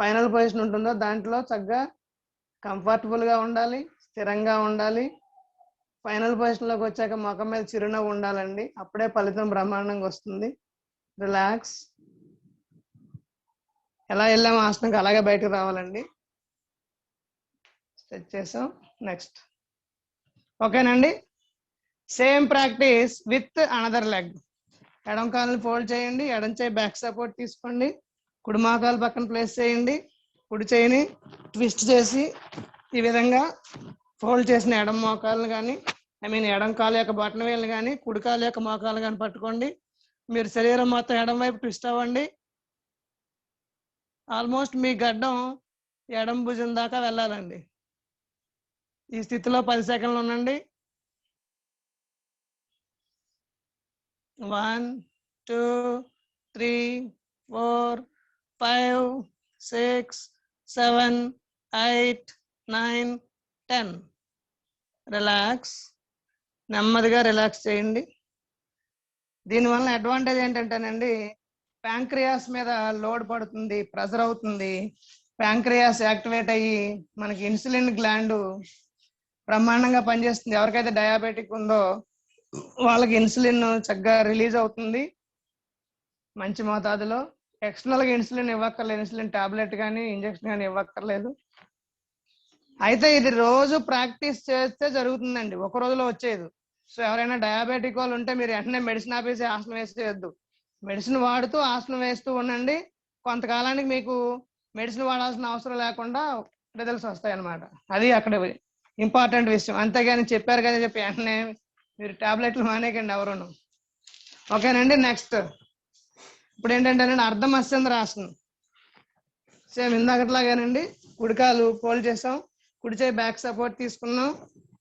ఫైనల్ పొజిషన్ ఉంటుందో దాంట్లో చక్కగా కంఫర్టబుల్ గా ఉండాలి, స్థిరంగా ఉండాలి. ఫైనల్ పొజిషన్ లోకి వచ్చాక ముఖం మీద చిరునవ్వు ఉండాలండి. అప్పుడే ఫలితం బ్రహ్మాండంగా వస్తుంది. రిలాక్స్. ఎలా వెళ్ళాము ఆసనంకి అలాగే బయటకు రావాలండి. స్ట్రెచ్ చేసాం. నెక్స్ట్ ఓకేనండి. Same practice with another leg. ఎడం కాలుని ఫోల్డ్ చేయండి. ఎడం చేయి బ్యాక్ సపోర్ట్ తీసుకోండి. కుడి మోకాలు పక్కన ప్లేస్ చేయండి. కుడి చేయిని ట్విస్ట్ చేసి ఈ విధంగా ఫోల్డ్ చేసిన ఎడం మోకాలను కానీ ఎడం కాలు యొక్క బటన్ వేలు కానీ కుడి కాలు యొక్క మోకాలు కానీ పట్టుకోండి. మీరు శరీరం మొత్తం ఎడం వైపు ట్విస్ట్ అవ్వండి. ఆల్మోస్ట్ మీ గడ్డం ఎడం భుజం దాకా వెళ్ళాలండి. ఈ స్థితిలో 10 సెకండ్లు ఉండండి. 1 2 3 4 5 6 7 8 9 10. రిలాక్స్. నెమ్మదిగా రిలాక్స్ చేయండి. దీనివల్ల అడ్వాంటేజ్ ఏంటంటేనండి, ప్యాంక్రియాస్ మీద లోడ్ పడుతుంది, ప్రెషర్ అవుతుంది. ప్యాంక్రియాస్ యాక్టివేట్ అయ్యి మనకి ఇన్సులిన్ గ్లాండ్ బ్రహ్మాండంగా పనిచేస్తుంది. ఎవరికైతే డయాబెటిక్ ఉందో వాళ్ళకి ఇన్సులిన్ చక్కగా రిలీజ్ అవుతుంది మంచి మోతాదులో. ఎక్స్టర్నల్ గా ఇన్సులిన్ ఇవ్వక్కర్లేదు, ఇన్సులిన్ టాబ్లెట్ కానీ ఇంజక్షన్ కానీ ఇవ్వక్కర్లేదు. అయితే ఇది రోజు ప్రాక్టీస్ చేస్తే జరుగుతుందండి, ఒక రోజులో వచ్చేది. సో ఎవరైనా డయాబెటిక్ వాళ్ళు ఉంటే మీరు వెంటనే మెడిసిన్ ఆపేసి ఆసనం వేసేయద్దు. మెడిసిన్ వాడుతూ ఆసనం వేస్తూ ఉండండి. కొంతకాలానికి మీకు మెడిసిన్ వాడాల్సిన అవసరం లేకుండా రిజల్ట్స్ వస్తాయి అన్నమాట. అది అక్కడ ఇంపార్టెంట్ విషయం. అంతేగాని చెప్పారు కదా చెప్పి వెంటనే మీరు టాబ్లెట్లు మానేకండి ఎవరును. ఓకేనండి. నెక్స్ట్ ఇప్పుడు ఏంటంటే అర్ధమశ్చంద్రాసనం. సేమ్ ఇందాకట్లాగానండి. కుడికాలు ఫోల్డ్ చేసాం, కుడి చేయి బ్యాక్ సపోర్ట్ తీసుకున్నాం,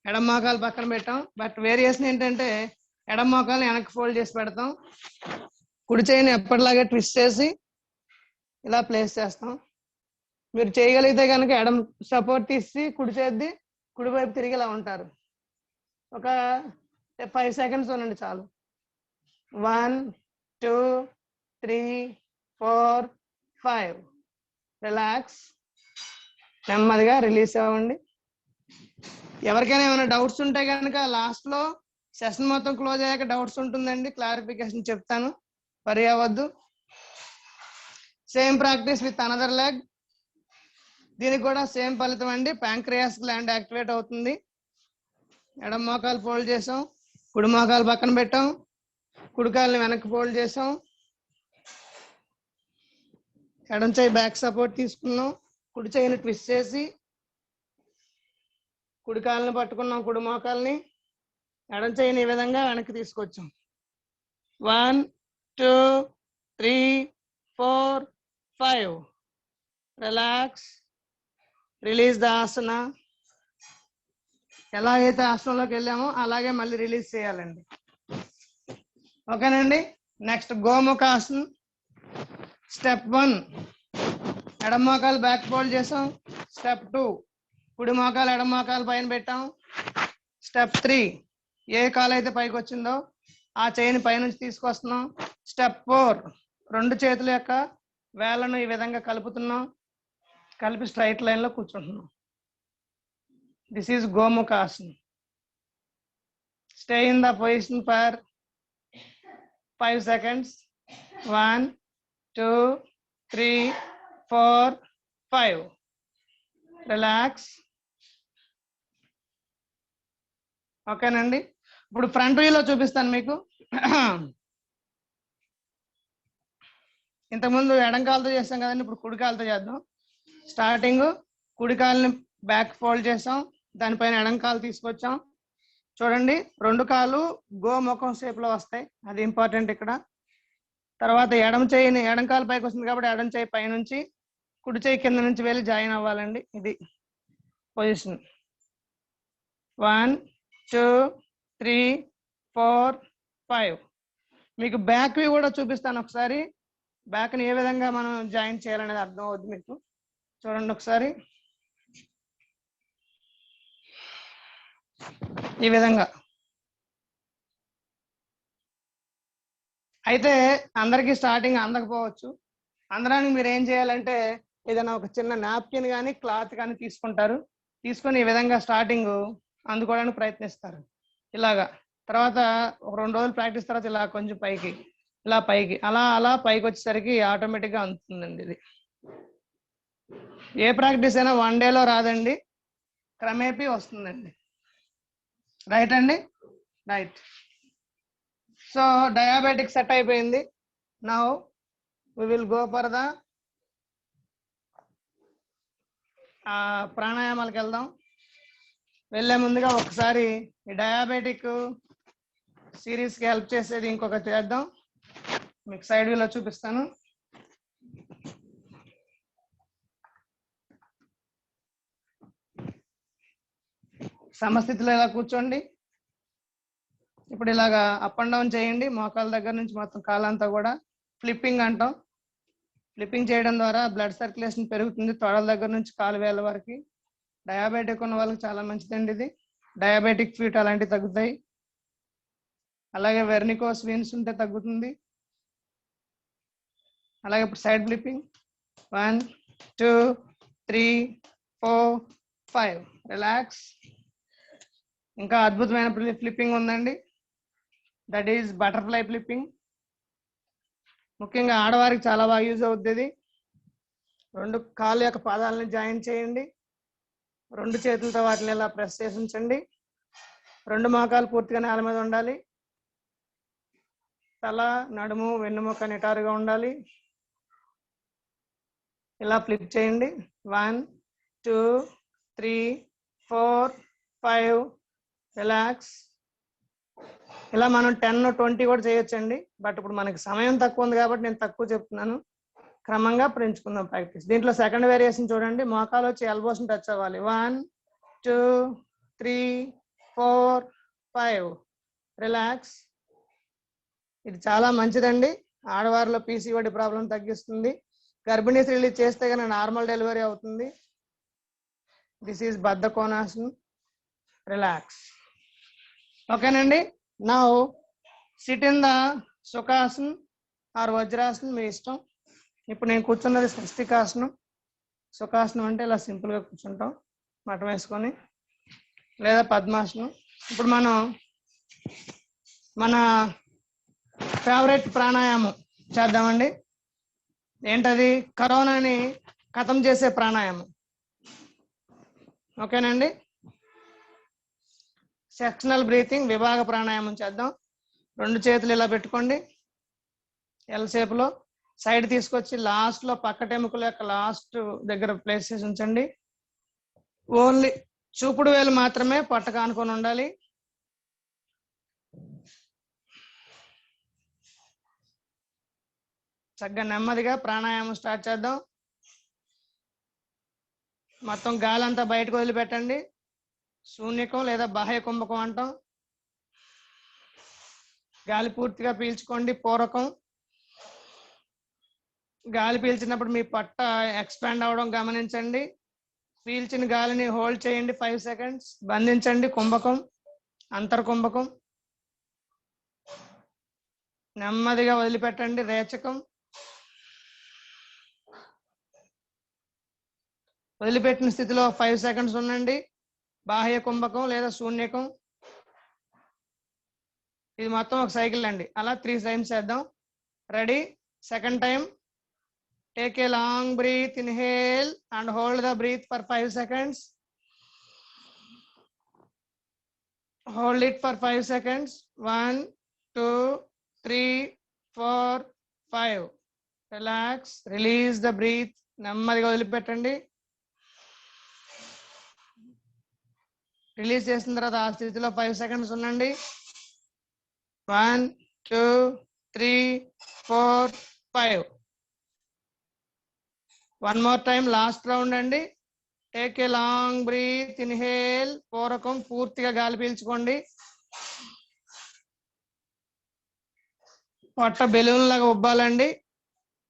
ఎడమ మోకాలు పక్కన పెట్టాం. బట్ వేరియేషన్ ఏంటంటే ఎడమ మోకాలు వెనక్కి ఫోల్డ్ చేసి పెడతాం, కుడి చేయిని ఎప్పటిలాగే ట్విస్ట్ చేసి ఇలా ప్లేస్ చేస్తాం. మీరు చేయగలిగితే కనుక ఎడమ సపోర్ట్ తీసి కుడి చేద్ది కుడివైపు తిరిగి ఇలా ఉంటారు. ఒక 5 సెకండ్స్ ఉండండి చాలు. 1 2 3 4 5. రిలాక్స్. నెమ్మదిగా రిలీజ్ అవ్వండి. ఎవరికైనా ఏమైనా డౌట్స్ ఉంటే కనుక లాస్ట్ లో సెషన్ మొత్తం క్లోజ్ అయ్యాక డౌట్స్ ఉంటుందండి, క్లారిఫికేషన్ చెప్తాను, వరి అవ్వద్దు. Same practice with another leg. దీనికి కూడా సేమ్ ఫలితం అండి. ప్యాంక్రియాస్ గ్లాండ్ యాక్టివేట్ అవుతుంది. ఎడమ మోకాలు ఫోల్డ్ చేసాం, కుడి మోకాలు పక్కన పెట్టాం, కుడికాయల్ని వెనక్కి ఫోల్డ్ చేసాం, ఎడం చేయి బ్యాక్ సపోర్ట్ తీసుకున్నాం, కుడి చేయిని ట్విస్ట్ చేసి కుడి కాళ్ళని పట్టుకున్నాం, కుడి మోకాల్ని, ఎడం చేయిని ఈ విధంగా వెనక్కి తీసుకొచ్చాం. 1 2 3 4 5. రిలాక్స్. రిలీజ్ ద ఆసన. ఎలాగైతే ఆసనంలోకి వెళ్ళామో అలాగే మళ్ళీ రిలీజ్ చేయాలండి. ఓకేనండి. నెక్స్ట్ గోముఖాసన్. స్టెప్ 1 ఎడమ మోకాలు బ్యాక్ ఫోల్డ్ చేసాం. స్టెప్ 2 కుడి మోకాలు ఎడమ మోకాలు పైన పెట్టాం. స్టెప్ 3 ఏ కాలు అయితే పైకి వచ్చిందో ఆ చేయిని పైనుంచి తీసుకొస్తున్నాం. స్టెప్ 4 రెండు చేతుల యొక్క వేళ్ళను ఈ విధంగా కలుపుతున్నాం, కలిపి స్ట్రైట్ లైన్ లో కూర్చుంటున్నాం. దిస్ ఈజ్ గోముఖాసన్. Stay in the position for 5 seconds. 1 2 3 4 5. Relax. ఓకేనండి. ఇప్పుడు ఫ్రంట్ వ్యూలో చూపిస్తాను మీకు. ఇంతకుముందు ఎడం కాలుతో చేస్తాం కదండి, ఇప్పుడు కుడి కాలుతో చేద్దాం. స్టార్టింగ్ కుడి కాలుని బ్యాక్ ఫోల్డ్ చేసాం, దానిపైన ఎడం కాలు తీసుకొచ్చాం. చూడండి, రెండు కాళ్ళు గోముఖం షేప్ లో వస్తాయి, అది ఇంపార్టెంట్ ఇక్కడ. తర్వాత ఎడం చేయిని, ఎడం కాలు పైకి వస్తుంది కాబట్టి ఎడం చేయి పైనుంచి కుడి చేయి కింద నుంచి వెళ్ళి జాయిన్ అవ్వాలండి. ఇది పొజిషన్. 1 2 3 4 5. మీకు బ్యాక్ వ్యూ కూడా చూపిస్తాను ఒకసారి. బ్యాక్ని ఏ విధంగా మనం జాయిన్ చేయాలనేది అర్థం అవుతుంది మీకు. చూడండి ఒకసారి, ఈ విధంగా. అయితే అందరికీ స్టార్టింగ్ అందకపోవచ్చు. అందడానికి మీరు ఏం చేయాలంటే ఏదైనా ఒక చిన్న నాప్కిన్ కానీ క్లాత్ కానీ తీసుకుంటారు, తీసుకొని ఈ విధంగా స్టార్టింగ్ అందుకోవడానికి ప్రయత్నిస్తారు ఇలాగా. తర్వాత ఒక 2 రోజులు ప్రాక్టీస్ తర్వాత ఇలా కొంచెం పైకి, ఇలా పైకి, అలా అలా పైకి వచ్చేసరికి ఆటోమేటిక్గా అందుతుందండి. ఇది ఏ ప్రాక్టీస్ అయినా 1 డేలో రాదండి, క్రమేపీ వస్తుందండి. రైట్ అండి, రైట్. సో డయాబెటిక్ సెట్ అయిపోయింది. Now we will go for the ప్రాణాయామాలకు వెళ్దాం. వెళ్ళే ముందుగా ఒకసారి ఈ డయాబెటిక్ సిరీస్కి హెల్ప్ చేసేది ఇంకొకటి చేద్దాం. మీకు సైడ్ వ్యూలో చూపిస్తాను. సమస్థితిలో ఇలా కూర్చోండి. ఇప్పుడు ఇలాగా అప్ అండ్ డౌన్ చేయండి, మోకాల దగ్గర నుంచి మొత్తం కాలంతా కూడా. ఫ్లిప్పింగ్ అంటాం. ఫ్లిప్పింగ్ చేయడం ద్వారా బ్లడ్ సర్క్యులేషన్ పెరుగుతుంది, తొడల దగ్గర నుంచి కాలు వేళ్ళ వరకు. డయాబెటిక్ ఉన్న వాళ్ళకి చాలా మంచిదండి ఇది. డయాబెటిక్ ఫీట్ అలాంటివి తగ్గుతాయి. అలాగే వెర్నికోస్ వీన్స్ ఉంటే తగ్గుతుంది. అలాగే ఇప్పుడు సైడ్ ఫ్లిప్పింగ్. 1 2 3 4 5. రిలాక్స్. ఇంకా అద్భుతమైన ఫ్లిప్పింగ్ ఉందండి, దట్ ఈజ్ బటర్ఫ్లై ఫ్లిప్పింగ్. ముఖ్యంగా ఆడవారికి చాలా బాగా యూజ్ అవుతుంది. రెండు కాళ్ళ యొక్క పాదాలని జాయిన్ చేయండి, రెండు చేతులతో వాటిని ఇలా ప్రెస్ చేసి ఉంచండి. రెండు మోకాలు పూర్తిగా నేల మీద ఉండాలి. తల, నడుము, వెన్నుముక నిటారుగా ఉండాలి. ఇలా ఫ్లిప్ చేయండి. 1 2 3 4 5. రిలాక్స్. ఇలా మనం 10 20 కూడా చేయొచ్చండి. బట్ ఇప్పుడు మనకి సమయం తక్కువ ఉంది కాబట్టి నేను తక్కువ చెప్తున్నాను. క్రమంగా పెంచుకుందాం ప్రాక్టీస్. దీంట్లో సెకండ్ వేరియేషన్ చూడండి, మోకాలు వచ్చి ఎల్బోస్ టచ్ అవ్వాలి. 1 2 3 4 5. రిలాక్స్. ఇది చాలా మంచిదండి, ఆడవారిలో పీసీఓడి ప్రాబ్లం తగ్గిస్తుంది. గర్భిణీ స్త్రీలు చేస్తే కనుక నార్మల్ డెలివరీ అవుతుంది. దిస్ ఈజ్ బద్ధకోణాసన్. రిలాక్స్. ఓకేనండి. నౌ సిట్ ఇన్ ద సుఖాసన్ ఆర్ వజ్రాసన్, మీ ఇష్టం. ఇప్పుడు నేను కూర్చున్నది స్వస్తికాసనం. సుఖాసనం అంటే ఇలా సింపుల్గా కూర్చుంటాం మఠం వేసుకొని, లేదా పద్మాసనం. ఇప్పుడు మనం మన ఫేవరెట్ ప్రాణాయామం చేద్దామండి. ఏంటది? కరోనాని ఖతం చేసే ప్రాణాయామం. ఓకేనండి. సెక్షనల్ బ్రీతింగ్, విభాగ ప్రాణాయామం చేద్దాం. 2 చేతులు ఇలా పెట్టుకోండి ఎల్ షేప్లో. సైడ్ తీసుకొచ్చి లాస్ట్లో పక్కటెముకల యొక్క లాస్ట్ దగ్గర ప్లేస్ చేసి ఉంచండి. ఓన్లీ చూపుడు వేలు మాత్రమే పట్టక అనుకొని ఉండాలి. చక్కగా నెమ్మదిగా ప్రాణాయామం స్టార్ట్ చేద్దాం. మొత్తం గాలంతా బయటకు వదిలిపెట్టండి. శూన్యకం లేదా బాహ్య కుంభకం అంటాం. గాలి పూర్తిగా పీల్చుకోండి. పూరకం. గాలి పీల్చినప్పుడు మీ పట్ట ఎక్స్పాండ్ అవడం గమనించండి. పీల్చిన గాలిని హోల్డ్ చేయండి 5 సెకండ్స్. బంధించండి. కుంభకం, అంతర్కుంభకం. నెమ్మదిగా వదిలిపెట్టండి. రేచకం. వదిలిపెట్టిన స్థితిలో 5 సెకండ్స్ ఉండండి. బాహ్య కుంభకం లేదా శూన్యకం. ఇది మొత్తం ఒక సైకిల్ అండి. అలా 3 టైమ్స్ చేద్దాం. Ready? Second time. Take a long breath, inhale and hold the breath for 5 seconds. Hold it for 5 seconds. 1 2 3 4 5. Relax. Release the breath. నెమ్మదిగా వదిలిపెట్టండి. రిలీజ్ చేసిన తర్వాత ఆ స్థితిలో 5 సెకండ్స్ ఉండండి. 1 2 3 4 5. One more time. Last round అండి. Take a long breath, inhale. పూరకం. పూర్తిగా గాలి పీల్చుకోండి. పొట్ట బెలూన్ లాగా ఉబ్బాలండి.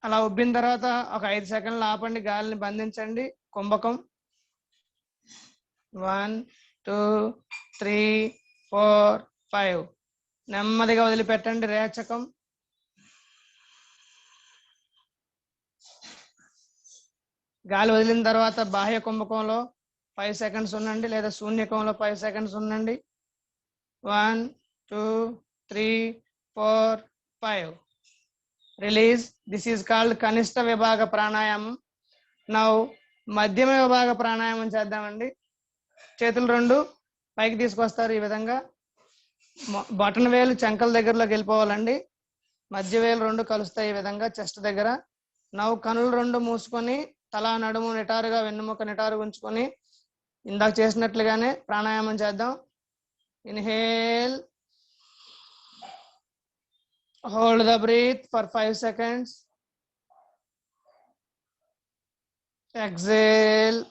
అలా ఉబ్బిన తర్వాత ఒక 5 సెకండ్లు ఆపండి. గాలిని బంధించండి. కుంభకం. 1 2 3 4 5. నెమ్మదిగా వదిలిపెట్టండి. రేచకం. గాలి వదిలిన తర్వాత బాహ్య కుంభకంలో 5 సెకండ్స్ ఉండండి, లేదా శూన్యకంలో 5 సెకండ్స్ ఉండండి. 1 2 3 4 5. రిలీజ్. దిస్ ఈజ్ కాల్డ్ కనిష్ట విభాగ ప్రాణాయామం. నౌ మధ్యమ విభాగ ప్రాణాయామం చేద్దామండి. చేతులు 2 పైకి తీసుకొస్తారు. ఈ విధంగా బటన్ వేలు చంకల దగ్గరలోకి వెళ్ళిపోవాలండి. మధ్య వేలు 2 కలుస్తాయి ఈ విధంగా చెస్ట్ దగ్గర. నవ్వు కనులు 2 మూసుకొని తల నడుము నిటారుగా, వెన్నుముక నిటారుగా ఉంచుకొని ఇందాక చేసినట్లుగానే ప్రాణాయామం చేద్దాం. Inhale. Hold the breath for 5 seconds. Exhale.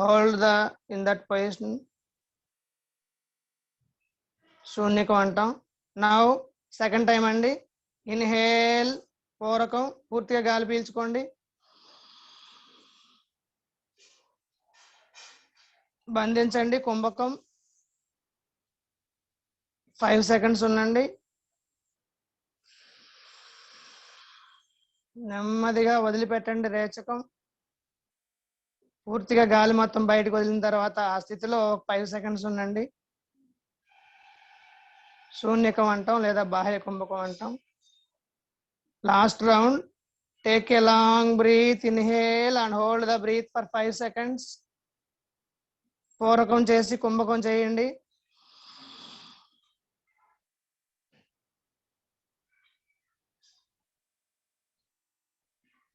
Hold in that position. శూన్యకం అంటాం. నౌ సెకండ్ టైం అండి. ఇన్హేల్. పూరకం. పూర్తిగా గాలి పీల్చుకోండి. బంధించండి. కుంభకం. 5 సెకండ్స్ ఉండండి. నెమ్మదిగా వదిలిపెట్టండి. రేచకం. పూర్తిగా గాలి మొత్తం బయటకు వదిలిన తర్వాత ఆ స్థితిలో 5 సెకండ్స్ ఉండండి. శూన్యకం అంటాం, లేదా బాహ్య కుంభకం అంటాం. Last round. Take a long breath, inhale and hold the breath for 5 seconds. పూరకం చేసి కుంభకం చేయండి.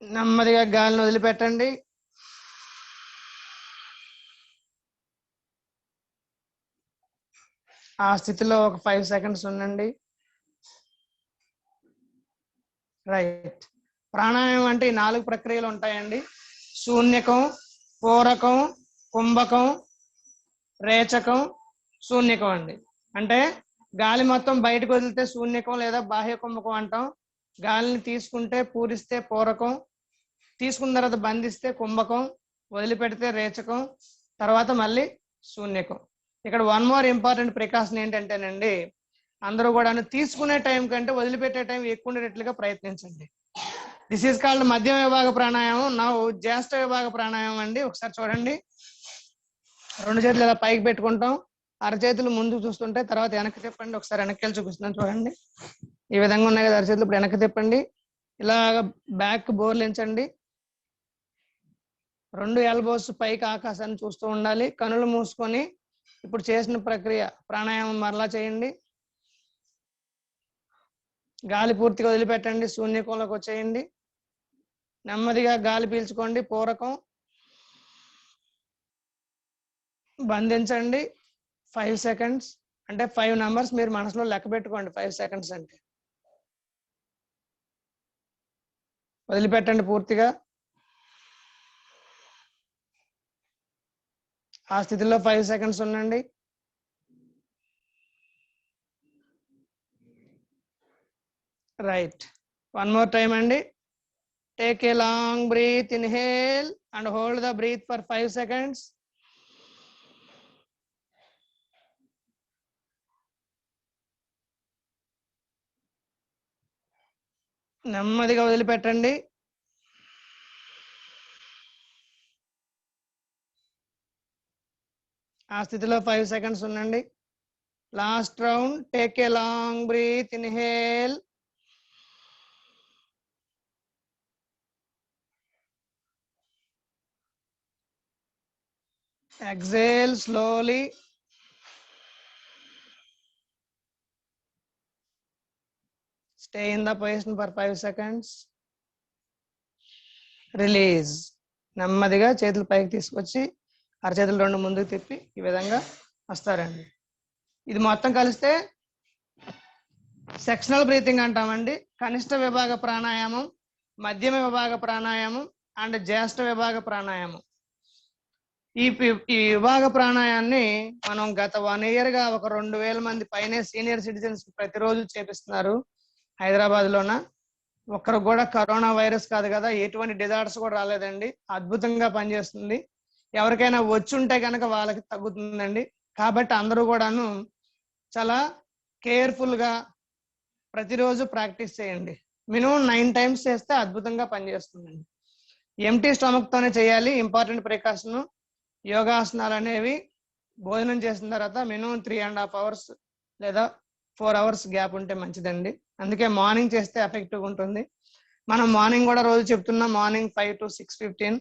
నెమ్మదిగా గాలిని వదిలిపెట్టండి. ఆ స్థితిలో ఒక 5 సెకండ్స్ ఉండండి. రైట్. ప్రాణాయామం అంటే ఈ 4 ప్రక్రియలు ఉంటాయండి. శూన్యకం, పూరకం, కుంభకం, రేచకం, శూన్యకం అండి. అంటే గాలి మొత్తం బయటకు వదిలితే శూన్యకం లేదా బాహ్య కుంభకం అంటాం. గాలిని తీసుకుంటే పూరిస్తే పూరకం, తీసుకున్న తర్వాత బంధిస్తే కుంభకం, వదిలిపెడితే రేచకం, తర్వాత మళ్ళీ శూన్యకం. ఇక్కడ వన్ మోర్ ఇంపార్టెంట్ ప్రికాషన్ ఏంటంటేనండి, అందరూ కూడా తీసుకునే టైం కంటే వదిలిపెట్టే టైం ఎక్కువ ఉండేటట్లుగా ప్రయత్నించండి. దిస్ ఈజ్ కాల్డ్ మధ్యమ విభాగ ప్రాణాయామం. నా జ్యేష్ఠ విభాగ ప్రాణాయామం అండి. ఒకసారి చూడండి. 2 చేతులు ఇలా పైకి పెట్టుకుంటాం, అరచేతులు ముందు చూస్తుంటే తర్వాత వెనక్కి తిప్పండి. ఒకసారి వెనక్కి వెళ్ళి చూపిస్తున్నాను చూడండి. ఈ విధంగా ఉన్నాయి కదా అరచేతులు. ఇప్పుడు వెనక్కి తిప్పండి, ఇలా బ్యాక్ బోర్లించండి. 2 ఎల్బోస్ పైకి ఆకాశాన్ని చూస్తూ ఉండాలి. కనులు మూసుకొని ఇప్పుడు చేసిన ప్రక్రియ ప్రాణాయామం మరలా చేయండి. గాలి పూర్తిగా వదిలిపెట్టండి, శూన్యకంలోకి వచ్చేయండి. నెమ్మదిగా గాలి పీల్చుకోండి, పూరకం బంధించండి 5 సెకండ్స్. అంటే 5 నెంబర్స్ మీరు మనసులో లెక్క పెట్టుకోండి. 5 సెకండ్స్ అంటే వదిలిపెట్టండి పూర్తిగా. ఆ స్థితిలో 5 సెకండ్స్ ఉండండి. రైట్. వన్ మోర్ టైం అండి. Take a long breath, inhale and hold the breath for 5 seconds. నెమ్మదిగా వదిలిపెట్టండి. ఆ స్థితిలో 5 సెకండ్స్ ఉండండి. Last round. Take a long breath, inhale, exhale slowly. Stay in the position for 5 seconds. Release. నెమ్మదిగా చేతులు పైకి తీసుకొచ్చి అరచేతులు 2 ముందుకు తిప్పి ఈ విధంగా వస్తారండి. ఇది మొత్తం కలిస్తే సెక్షనల్ బ్రీతింగ్ అంటామండి. కనిష్ట విభాగ ప్రాణాయామం, మధ్యమ విభాగ ప్రాణాయామం అండ్ జ్యేష్ఠ విభాగ ప్రాణాయామం. ఈ విభాగ ప్రాణాయాన్ని మనం గత 1 year గా ఒక 2000 మంది పైనే సీనియర్ సిటిజన్స్ ప్రతిరోజు చేపిస్తున్నారు హైదరాబాద్ లోన. ఒక్కరు కూడా కరోనా వైరస్ కాదు కదా, ఎటువంటి డిజార్డర్స్ కూడా రాలేదండి. అద్భుతంగా పనిచేస్తుంది. ఎవరికైనా వచ్చి ఉంటే కనుక వాళ్ళకి తగ్గుతుందండి. కాబట్టి అందరూ కూడాను చాలా కేర్ఫుల్ గా ప్రతిరోజు ప్రాక్టీస్ చేయండి. మినిమం 9 times చేస్తే అద్భుతంగా పనిచేస్తుందండి. ఎంటీ స్టమక్ తోనే చేయాలి. Important precaution. యోగాసనాలు అనేవి భోజనం చేసిన తర్వాత మినిమం 3.5 hours లేదా 4 hours గ్యాప్ ఉంటే మంచిదండి. అందుకే మార్నింగ్ చేస్తే ఎఫెక్టివ్ ఉంటుంది. మనం మార్నింగ్ కూడా రోజు చెప్తున్నాం, మార్నింగ్ 5 to 6:15.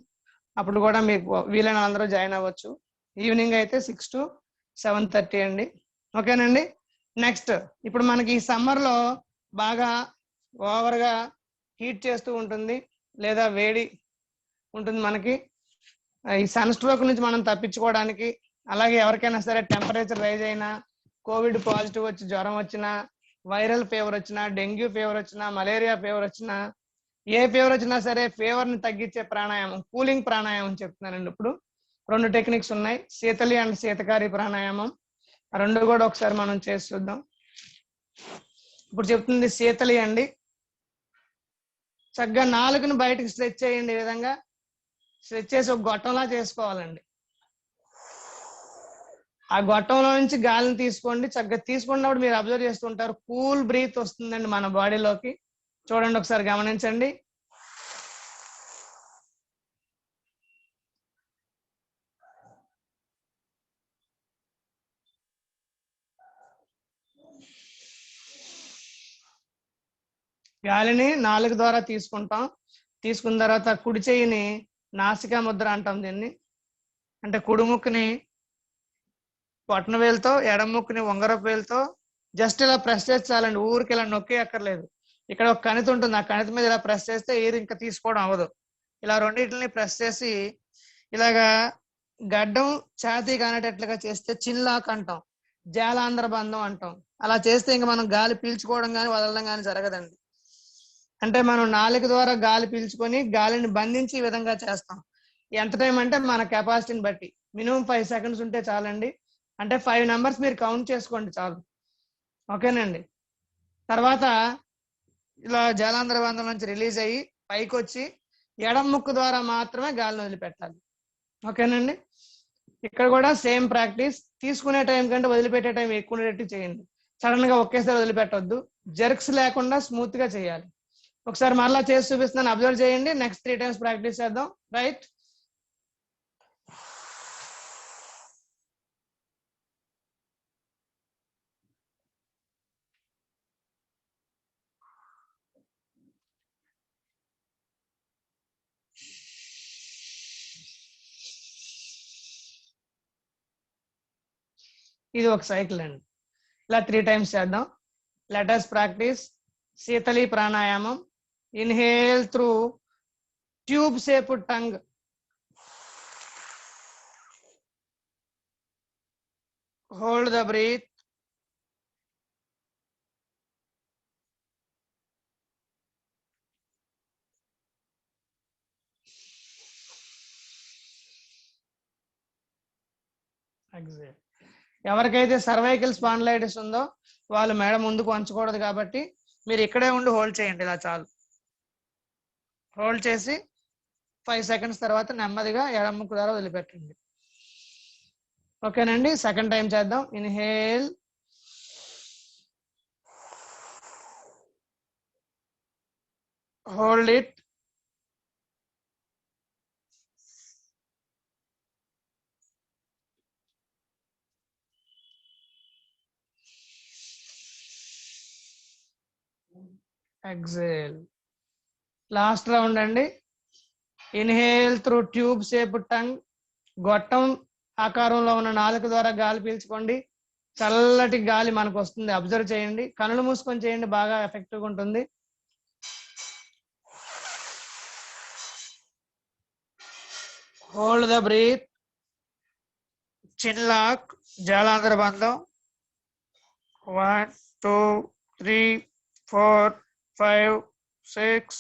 అప్పుడు కూడా మీకు వీలైన అందరూ జాయిన్ అవ్వచ్చు. ఈవినింగ్ అయితే 6 to 7:30 అండి. ఓకేనండి. నెక్స్ట్, ఇప్పుడు మనకి ఈ సమ్మర్లో బాగా ఓవర్గా హీట్ చేస్తూ ఉంటుంది లేదా వేడి ఉంటుంది మనకి. ఈ సన్ స్ట్రోక్ నుంచి మనం తప్పించుకోవడానికి, అలాగే ఎవరికైనా సరే టెంపరేచర్ రైజ్ అయినా, కోవిడ్ పాజిటివ్ వచ్చి జ్వరం వచ్చినా, వైరల్ ఫీవర్ వచ్చినా, డెంగ్యూ ఫీవర్ వచ్చినా, మలేరియా ఫీవర్ వచ్చినా, ఏ ఫీవర్ వచ్చినా సరే ఫీవర్ ని తగ్గించే ప్రాణాయామం, కూలింగ్ ప్రాణాయామం చెప్తున్నానండి. ఇప్పుడు 2 టెక్నిక్స్ ఉన్నాయి, శీతలి అండ్ శీతకారి ప్రాణాయామం. 2 కూడా ఒకసారి మనం చేసి చూద్దాం. ఇప్పుడు చెప్తుంది శీతలి అండి. చక్కగా నాలుగుని బయటకు స్ట్రెచ్ చేయండి. ఈ విధంగా స్ట్రెచ్ చేసి ఒక గొట్టంలా చేసుకోవాలండి. ఆ గొట్టంలో నుంచి గాలిని తీసుకోండి. చక్కగా తీసుకున్నప్పుడు మీరు అబ్జర్వ్ చేస్తుంటారు, కూల్ బ్రీత్ వస్తుందండి మన బాడీలోకి. చూడండి, ఒకసారి గమనించండి. గాలిని నాలుగు ద్వారా తీసుకుంటాం. తీసుకున్న తర్వాత కుడి చెయ్యిని నాసికా ముద్ర అంటాం దీన్ని. అంటే కుడి ముక్కుని బొటన వేలుతో, ఎడమ ముక్కుని ఉంగరపు వేలుతో జస్ట్ ఇలా ప్రెస్ చేసి చాలండి. ఊరికి ఇలా నొక్కి అక్కర్లేదు. ఇక్కడ ఒక కణితి ఉంటుంది, ఆ కణితి మీద ఇలా ప్రెస్ చేస్తే ఎయిర్ ఇంకా తీసుకోవడం అవ్వదు. ఇలా రెండింటిని ప్రెస్ చేసి ఇలాగా గడ్డం ఛాతీ కానేటట్లుగా చేస్తే చిల్లాక్ అంటాం, జాలాంధ్ర బంధం అంటాం. అలా చేస్తే ఇంకా మనం గాలి పీల్చుకోవడం కానీ వదలడం కానీ జరగదండి. అంటే మనం నాలుక ద్వారా గాలి పీల్చుకొని గాలిని బంధించి ఈ విధంగా చేస్తాం. ఎంత టైం అంటే మన కెపాసిటీని బట్టి మినిమం 5 సెకండ్స్ ఉంటే చాలండి. అంటే 5 నెంబర్స్ మీరు కౌంట్ చేసుకోండి చాలు. ఓకేనండి. తర్వాత ఇలా జలాంధ్ర బంధం నుంచి రిలీజ్ అయ్యి పైకి వచ్చి ఎడం ముక్కు ద్వారా మాత్రమే గాలిని వదిలిపెట్టాలి. ఓకేనండి. ఇక్కడ కూడా సేమ్ ప్రాక్టీస్. తీసుకునే టైం కంటే వదిలిపెట్టే టైం ఎక్కువ ఉండేట్టు చేయండి. సడన్ గా ఒకేసారి వదిలిపెట్టొద్దు. జర్క్స్ లేకుండా స్మూత్ గా చేయాలి. ఒకసారి మరలా చేసి చూపిస్తున్నాను, అబ్జర్వ్ చేయండి. నెక్స్ట్ 3 టైమ్స్ ప్రాక్టీస్ చేద్దాం. రైట్. ఇది ఒక సైకిల్ అండి. ఇలా 3 టైమ్స్ చేద్దాం. లెట్ us ప్రాక్టీస్ శీతలి ప్రాణాయామం. Inhale through tube shape tongue. Hold the breath. Exhale. ఎవరికైతే సర్వైకల్ స్పాండిలైటిస్ ఉందో వాళ్ళు మెడ ముందుకు వంచకూడదు కాబట్టి మీరు ఇక్కడే ఉండి హోల్డ్ చేయండి. ఇలా చాలు. హోల్డ్ చేసి 5 సెకండ్స్ తర్వాత నెమ్మదిగా ఎడమ ముక్కు ద్వారా వదిలిపెట్టండి. ఓకేనండి. సెకండ్ టైం చేద్దాం. Inhale, hold it, exhale. Last round అండి. Inhale through tube shape tongue. గొట్టం ఆకారంలో ఉన్న నాలుక ద్వారా గాలి పీల్చుకోండి. చల్లటి గాలి మనకు వస్తుంది. అబ్జర్వ్ చేయండి. కనులు మూసుకొని చేయండి, బాగా ఎఫెక్టివ్గా ఉంటుంది. Hold the breath. Chin lock, జలాంధ్ర బంధం. 1 2 3 4 5 6.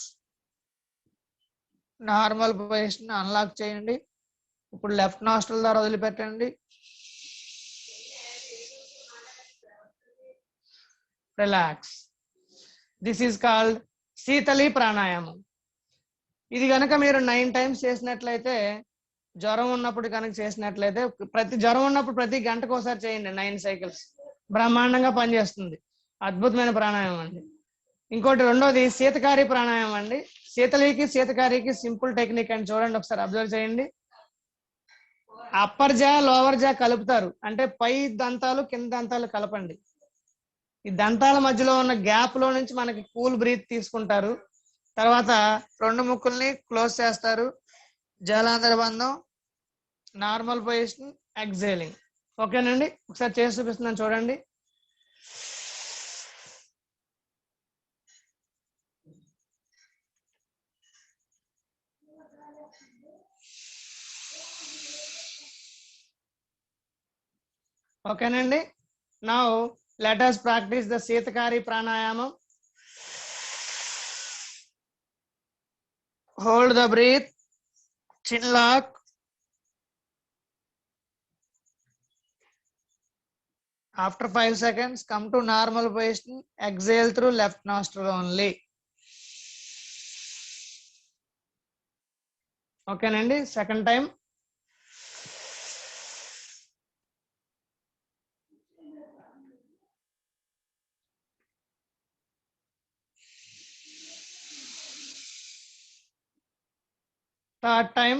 నార్మల్ పొజిషన్ అన్లాక్ చేయండి. ఇప్పుడు లెఫ్ట్ నాస్ట్రిల్ ద్వారా వదిలిపెట్టండి. రిలాక్స్. దిస్ ఈజ్ కాల్డ్ శీతలి ప్రాణాయామం. ఇది కనుక మీరు 9 టైమ్స్ చేసినట్లయితే, జ్వరం ఉన్నప్పుడు కనుక చేసినట్లయితే, జ్వరం ఉన్నప్పుడు ప్రతి గంటకు ఒకసారి చేయండి. 9 సైకిల్స్ బ్రహ్మాండంగా పనిచేస్తుంది. అద్భుతమైన ప్రాణాయామం అండి. ఇంకోటి రెండోది శీతకారి ప్రాణాయామం అండి. శీతకారికి సింపుల్ టెక్నిక్ అని చూడండి, ఒకసారి అబ్జర్వ్ చేయండి. అప్పర్ జా లోవర్ జా కలుపుతారు. అంటే పై దంతాలు కింద దంతాలు కలపండి. ఈ దంతాల మధ్యలో ఉన్న గ్యాప్ లో నుంచి మనకి కూల్ బ్రీత్ తీసుకుంటారు. తర్వాత 2 ముక్కుల్ని క్లోజ్ చేస్తారు. జలాంధ్ర బంధం, నార్మల్ పొజిషన్, ఎగ్జేలింగ్. ఓకేనండి. ఒకసారి చేసి చూపిస్తున్నాను చూడండి. ఓకేనండి. Now let us practice the శీతకారి ప్రాణాయామం. Hold the breath. Chin lock. After 5 seconds, come to normal position. Exhale through left nostril only. ఓకేనండి. Second time. Third time.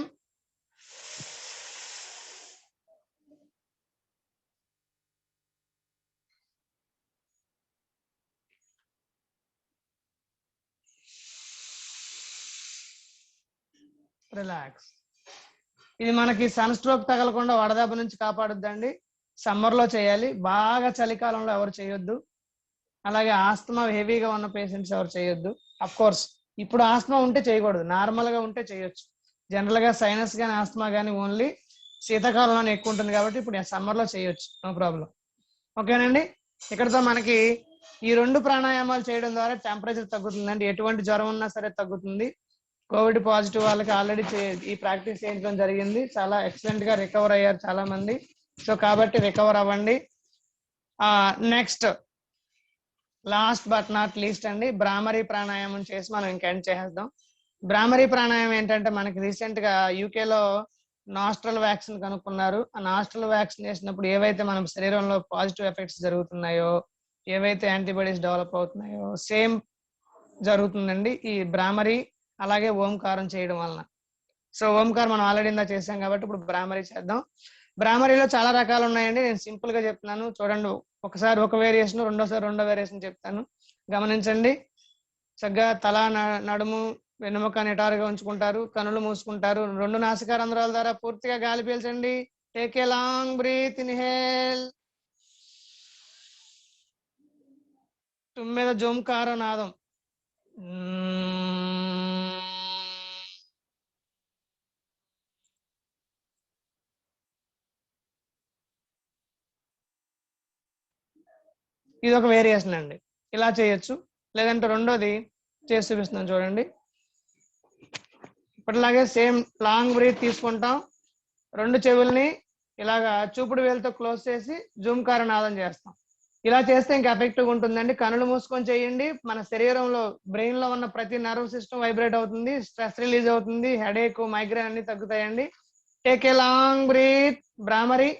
Relax. ఇది మనకి సన్ స్ట్రోక్ తగలకుండా వడదెబ్బ నుంచి కాపాడుద్దండి. సమ్మర్ లో చేయాలి. బాగా చలికాలంలో ఎవరు చేయొద్దు. అలాగే ఆస్తమా హెవీగా ఉన్న పేషెంట్స్ ఎవరు చేయొద్దు. అఫ్ కోర్స్ ఇప్పుడు ఆస్తమా ఉంటే చేయకూడదు, నార్మల్ గా ఉంటే చేయొచ్చు. జనరల్ గా సైనస్ గానీ ఆస్తమా గానీ ఓన్లీ శీతాకాలంలోనే ఎక్కువ ఉంటుంది కాబట్టి ఇప్పుడు సమ్మర్ లో చేయొచ్చు, నో ప్రాబ్లం. ఓకేనండి. ఇక్కడతో మనకి ఈ 2 ప్రాణాయామాలు చేయడం ద్వారా టెంపరేచర్ తగ్గుతుందండి. ఎటువంటి జ్వరం ఉన్నా సరే తగ్గుతుంది. కోవిడ్ పాజిటివ్ వాళ్ళకి ఆల్రెడీ ఈ ప్రాక్టీస్ చేయించడం జరిగింది. చాలా ఎక్సలెంట్ గా రికవర్ అయ్యారు చాలా మంది. సో కాబట్టి రికవర్ అవ్వండి. Next last but not least అండి, భ్రామరీ ప్రాణాయామం చేసి మనం ఇంకా ఎండ్ చేసేద్దాం. భ్రామరీ ప్రాణాయామం ఏంటంటే మనకి రీసెంట్ గా యూకేలో నాస్ట్రల్ వ్యాక్సిన్ కనుక్కున్నారు. ఆ నాస్ట్రల్ వ్యాక్సిన్ చేసినప్పుడు ఏవైతే మన శరీరంలో పాజిటివ్ ఎఫెక్ట్స్ జరుగుతున్నాయో, ఏవైతే యాంటీబాడీస్ డెవలప్ అవుతున్నాయో సేమ్ జరుగుతుందండి ఈ భ్రామరీ అలాగే ఓంకారం చేయడం వలన. సో ఓంకారం మనం ఆల్రెడీ ఇందా చేసాం కాబట్టి ఇప్పుడు భ్రామరీ చేద్దాం. భ్రామరీలో చాలా రకాలు ఉన్నాయండి. నేను సింపుల్ గా చెప్తున్నాను చూడండి. ఒకసారి ఒక వేరియేషన్, రెండోసారి రెండో వేరియేషన్ చెప్తాను, గమనించండి. చక్కగా తల నడుము వెన్నుముక నిటారుగా ఉంచుకుంటారు, కనులు మూసుకుంటారు, 2 నాసికా రంధ్రాల ద్వారా పూర్తిగా గాలి పీల్చండి. Take a long breath, inhale. తుమ్మెద జోంకార నాదం. ఇది ఒక వేరియేషన్ అండి, ఇలా చేయొచ్చు. లేదంటే రెండోది చేసి చూపిస్తున్నాను చూడండి. ఇప్పటిలాగే సేమ్ లాంగ్ బ్రీత్ తీసుకుంటాం, 2 చెవుల్ని ఇలాగా చూపుడు వేలుతో క్లోజ్ చేసి జూమ్కార నాదం చేస్తాం. ఇలా చేస్తే ఇంకా ఎఫెక్టివ్ ఉంటుందండి. కనులు మూసుకొని చేయండి. మన శరీరంలో బ్రెయిన్ లో ఉన్న ప్రతి నర్వ్ సిస్టమ్ వైబ్రేట్ అవుతుంది, స్ట్రెస్ రిలీజ్ అవుతుంది, హెడేక్, మైగ్రేన్ అన్ని తగ్గుతాయండి. టేక్ ఏ లాంగ్ బ్రీత్, భ్రామరీ.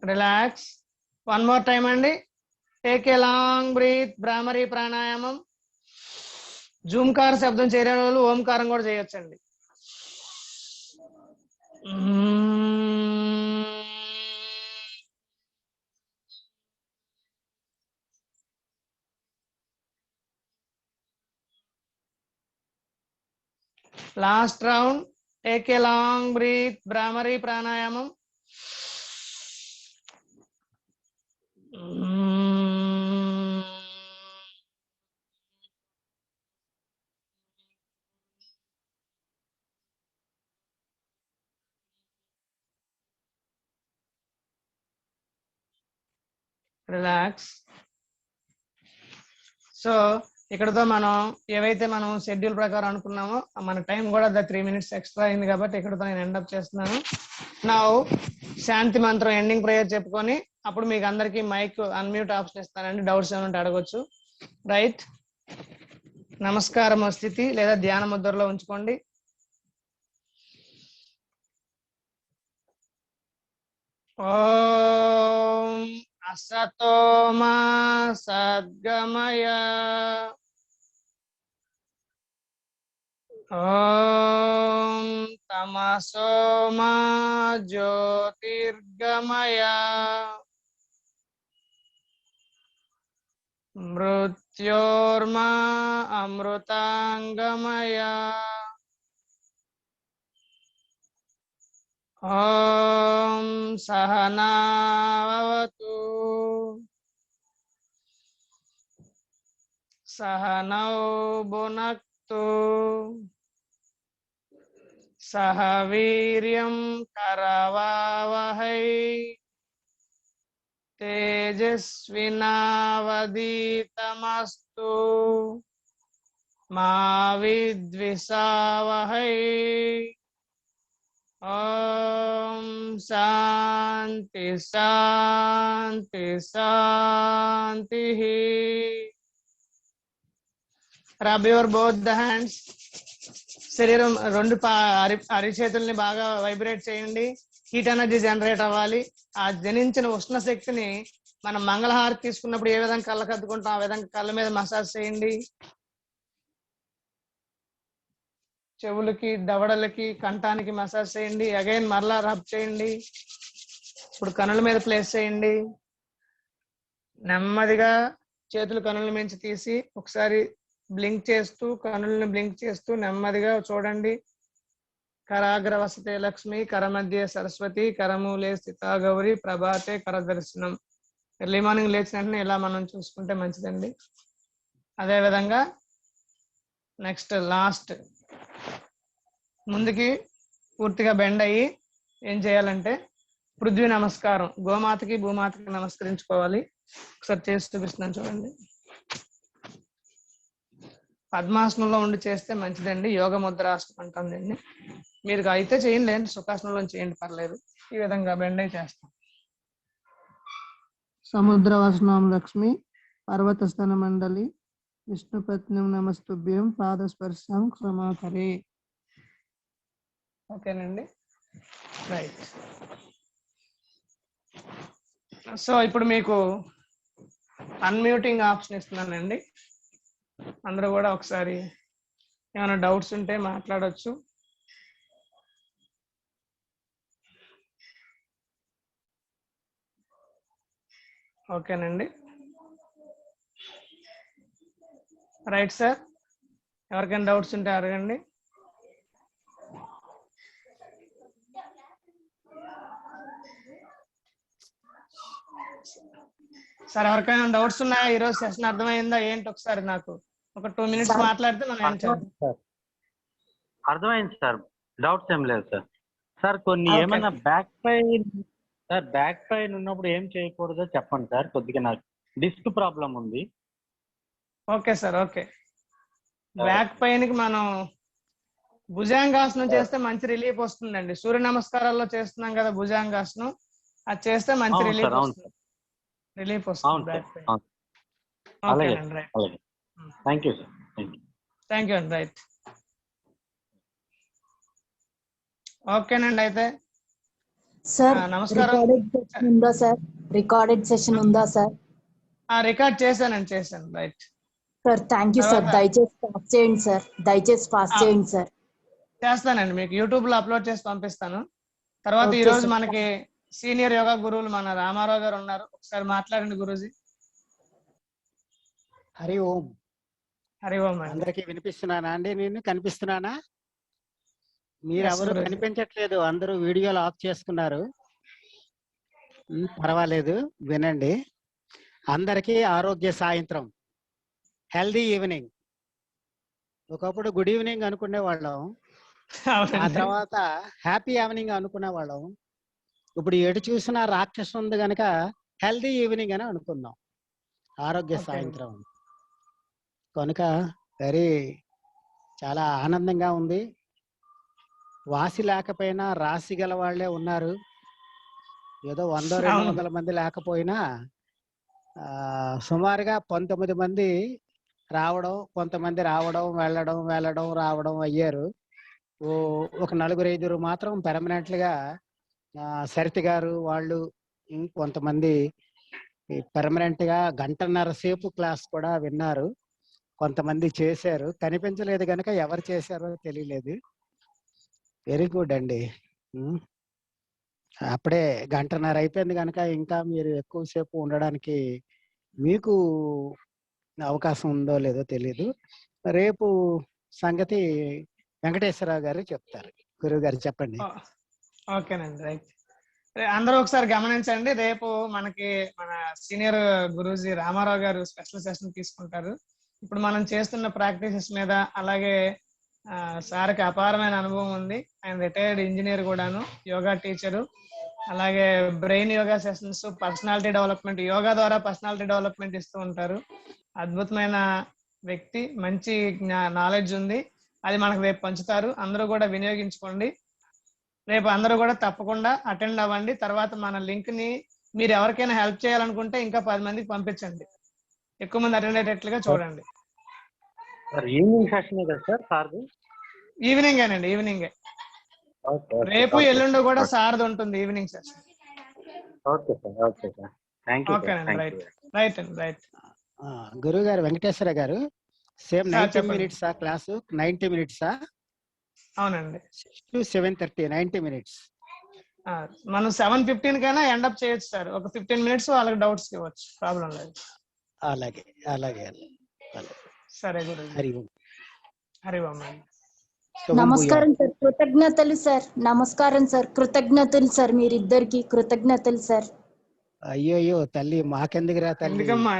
రిలాక్స్. 1 more time అండి. టేక్ ఏ లాంగ్ బ్రీత్, భ్రామరీ ప్రాణాయామం. జూమ్కార శబ్దం చేయని వాళ్ళు ఓంకారం కూడా చేయొచ్చండి. Last round. Take a long breath, భ్రామరీ ప్రాణాయామం. రిలాక్స్. సో ఇక్కడతో మనం ఏవైతే మనం షెడ్యూల్ ప్రకారం అనుకున్నామో మన టైం కూడా 3 minutes ఎక్స్ట్రా అయింది కాబట్టి ఇక్కడతో నేను ఎండప్ చేస్తున్నాను. నా శాంతి మంత్రం ఎండింగ్ ప్రేయర్ చెప్పుకొని అప్పుడు మీకు అందరికి మైక్ అన్మ్యూట్ ఆప్షన్ ఇస్తానండి. డౌట్స్ ఏమంటే అడగొచ్చు. రైట్. నమస్కారం స్థితి లేదా ధ్యాన ముద్రలో ఉంచుకోండి. ఓం అసతో మా సద్గమయ, ఓం తమసో మా జ్యోతిర్గమయ, మృత్యోర్మా అమృతాంగమయ, ఓం సహనావతు సహనౌ భునక్తు సహ వీర్యం కరవావహై తేజస్వినావదీతమస్తు మా విద్విషావహై. ఓం శాంతి శాంతి శాంతి. Rub your both the hands. శరీరం 2 అరిచేతుల్ని బాగా వైబ్రేట్ చేయండి. హీట్ ఎనర్జీ జనరేట్ అవ్వాలి. ఆ జనించిన ఉష్ణ శక్తిని మనం మంగళహారతి తీసుకున్నప్పుడు ఏ విధంగా కళ్ళకు అద్దుకుంటాం ఆ విధంగా కళ్ళ మీద మసాజ్ చేయండి. చెవులకి, దవడలకి, కంఠానికి మసాజ్ చేయండి. అగైన్ మరలా రబ్ చేయండి. ఇప్పుడు కనుల మీద ప్లేస్ చేయండి. నెమ్మదిగా చేతులు కనుల మించి తీసి ఒకసారి బ్లింక్ చేస్తూ, కనుల్ని బ్లింక్ చేస్తూ నెమ్మదిగా చూడండి. కరాగ్రవసతే లక్ష్మి, కరమధ్యే సరస్వతి, కరమూలే స్థితా గౌరి, ప్రభాతే కరదర్శనం. ఎర్లీ మార్నింగ్ లేచిన వెంటనే ఇలా మనం చూసుకుంటే మంచిదండి. అదే విధంగా నెక్స్ట్ లాస్ట్ ముందుకి పూర్తిగా బెండ్ అయ్యి ఏం చేయాలంటే పృథ్వీ నమస్కారం, గోమాతకి భూమాతకి నమస్కరించుకోవాలి. ఒకసారి చేసి చూపిస్తున్నాను చూడండి. పద్మాసనంలో ఉండి చేస్తే మంచిదండి. యోగ ముద్రాసనం అంటాం దీన్ని. మీరు అయితే చేయండి, సుఖాసనంలో చేయండి, పర్లేదు. ఈ విధంగా బెండ్ అయి చేస్తాం. సముద్రవసనం లక్ష్మి, పర్వతస్థన మండలి, విష్ణుపత్నం నమస్తుభ్యం, పాదస్పర్శం క్షమాకరే. ఓకేనండి, రైట్. సో ఇప్పుడు మీకు అన్మ్యూటింగ్ ఆప్షన్ ఇస్తున్నానండి. అందరూ కూడా ఒకసారి ఏమైనా డౌట్స్ ఉంటే మాట్లాడవచ్చు. ఓకేనండి, రైట్ సార్. ఎవరికైనా డౌట్స్ ఉంటే అడగండి. సార్ ఎవరికైనా డౌట్స్ ఉన్నాయా? ఈరోజు సెషన్ అర్థమైందా ఏంటి? ఒకసారి నాకు ఒక 2 minutes మాట్లాడితే మనం ఏం చేద్దాం. అర్థమైంది సార్, డౌట్స్ ఏం లేదు సార్. సార్ కొన్ని ఏమన్నా బ్యాక్ పెయిన్ ఉన్నప్పుడు ఏం చేయకూడదో చెప్పండి సార్. కొద్దిగా నాకు డిస్క్ ప్రాబ్లం ఉంది. Okay sir, okay. Back pain కి మనం భుజంగాసనం చేస్తే మంచి రిలీఫ్ వస్తుందండి. సూర్య నమస్కారాల్లో చేస్తున్నాం కదా భుజంగాసనం, అది చేస్తే మంచి రిలీఫ్ వస్తుంది. రిలీఫ్ వస్తుంది బ్యాక్ పెయిన్. ఓకేనండి, right. Thank you sir. Thank you అండి, రైట్. ఓకేనండి, అయితే సార్ నమస్కారం. రికార్డెడ్ సెషన్ ఉందా సార్? రికార్డ్ చేశాను, right sir. Thank you sir. దయచేసి పాస్ చేయండి సార్, దయచేసి పాస్ చేయండి సార్. చేస్తానండి, మీకు యూట్యూబ్ లో అప్లోడ్ చేసి పంపిస్తాను. తర్వాత ఈ రోజు మనకి సీనియర్ యోగా గురువులు మన రామారావు గారు ఉన్నారు. ఒకసారి మాట్లాడండి గురూజీ. హరి ఓం. హరి ఓం. అందరికి వినిపిస్తున్నానా అండి? నేను కనిపిస్తున్నానా? మీరు ఎవరు కనిపించట్లేదు, అందరూ వీడియోలు ఆఫ్ చేసుకున్నారు. పర్వాలేదు, వినండి. అందరికీ ఆరోగ్య సాయంత్రం, హెల్దీ ఈవినింగ్. ఒకప్పుడు గుడ్ ఈవినింగ్ అనుకునే వాళ్ళం, ఆ తర్వాత హ్యాపీ ఈవినింగ్ అనుకునే వాళ్ళం. ఇప్పుడు ఎటు చూసినా రాక్షసు ఉంది కనుక హెల్దీ ఈవినింగ్ అని అనుకుందాం, ఆరోగ్య సాయంత్రం కనుక. చాలా ఆనందంగా ఉంది. వాసి లేకపోయినా రాసి గల వాళ్ళే ఉన్నారు. ఏదో 100-200 మంది లేకపోయినా సుమారుగా 19 మంది రావడం, కొంతమంది రావడం వెళ్ళడం రావడం అయ్యారు. ఒక 4-5 మాత్రం పెర్మనెంట్ గా సరితి గారు వాళ్ళు, కొంతమంది పెర్మనెంట్ గా 1.5 సేపు క్లాస్ కూడా విన్నారు. కొంతమంది చేశారు, కనిపించలేదు కనుక ఎవరు చేశారో తెలియలేదు. వెరీ గుడ్ అండి. అప్పుడే 1.5 అయిపోయింది కనుక ఇంకా మీరు ఎక్కువసేపు ఉండడానికి మీకు అవకాశం ఉందో లేదో తెలీదు. రేపు సంగతి వెంకటేశ్వరరావు గారు చెప్తారు. గురువు గారు చెప్పండి. ఓకేనండి, రైట్. అందరూ ఒకసారి గమనించండి, రేపు మనకి మన సీనియర్ గురూజీ రామారావు గారు స్పెషల్ సెషన్ తీసుకుంటారు. ఇప్పుడు మనం చేస్తున్న ప్రాక్టీసెస్ మీద, అలాగే సార్కి అపారమైన అనుభవం ఉంది. ఆయన రిటైర్డ్ ఇంజనీర్ కూడాను, యోగా టీచరు, అలాగే brain yoga sessions, personality development, yoga ద్వారా పర్సనాలిటీ డెవలప్మెంట్ ఇస్తూ ఉంటారు. అద్భుతమైన వ్యక్తి, మంచి నాలెడ్జ్ ఉంది. అది మనకు రేపు పంచుతారు. అందరూ కూడా వినియోగించుకోండి. రేపు అందరూ కూడా తప్పకుండా అటెండ్ అవ్వండి. తర్వాత మన లింక్ ని మీరు ఎవరికైనా హెల్ప్ చేయాలనుకుంటే ఇంకా 10 మందికి పంపించండి. ఎక్కువ మంది అటెండ్ అయ్యేటట్లుగా చూడండి. ఈవినింగ్ సెషన్ కదా సార్? ఈవినింగ్ అండి, ఈవినింగ్. రేపు ఎల్లుండి కూడా సార్ది ఉంటుంది evening session. Okay sir, okay sir. Thank you. ఓకేనండి, రైట్ రైట్ అండి, రైట్. గురువు గారు వెంకటేశ్వర గారు, సేమ్ 90 minutes క్లాసు? 90 minutes? అవునండి, 6 to 7:30, 90 minutes. మనం 7:15 కైనా ఎండప్ చేయొచ్చు సార్. ఒక 15 minutes వాళ్ళకి డౌట్స్ ఇవ్వచ్చు, ప్రాబ్లం లేదు. అలాగే అలాగే. సరే గురు, హరి ఓం. హరి ఓం. శుభం భూయాత్. నమస్కారం సార్, కృతజ్ఞతలు సార్. నమస్కారం సార్, కృతజ్ఞతలు సార్, మీరిద్దరికి కృతజ్ఞతలు సార్. అయ్యో తల్లి మాకెందుకురా తల్లి. ఎందుకమ్మా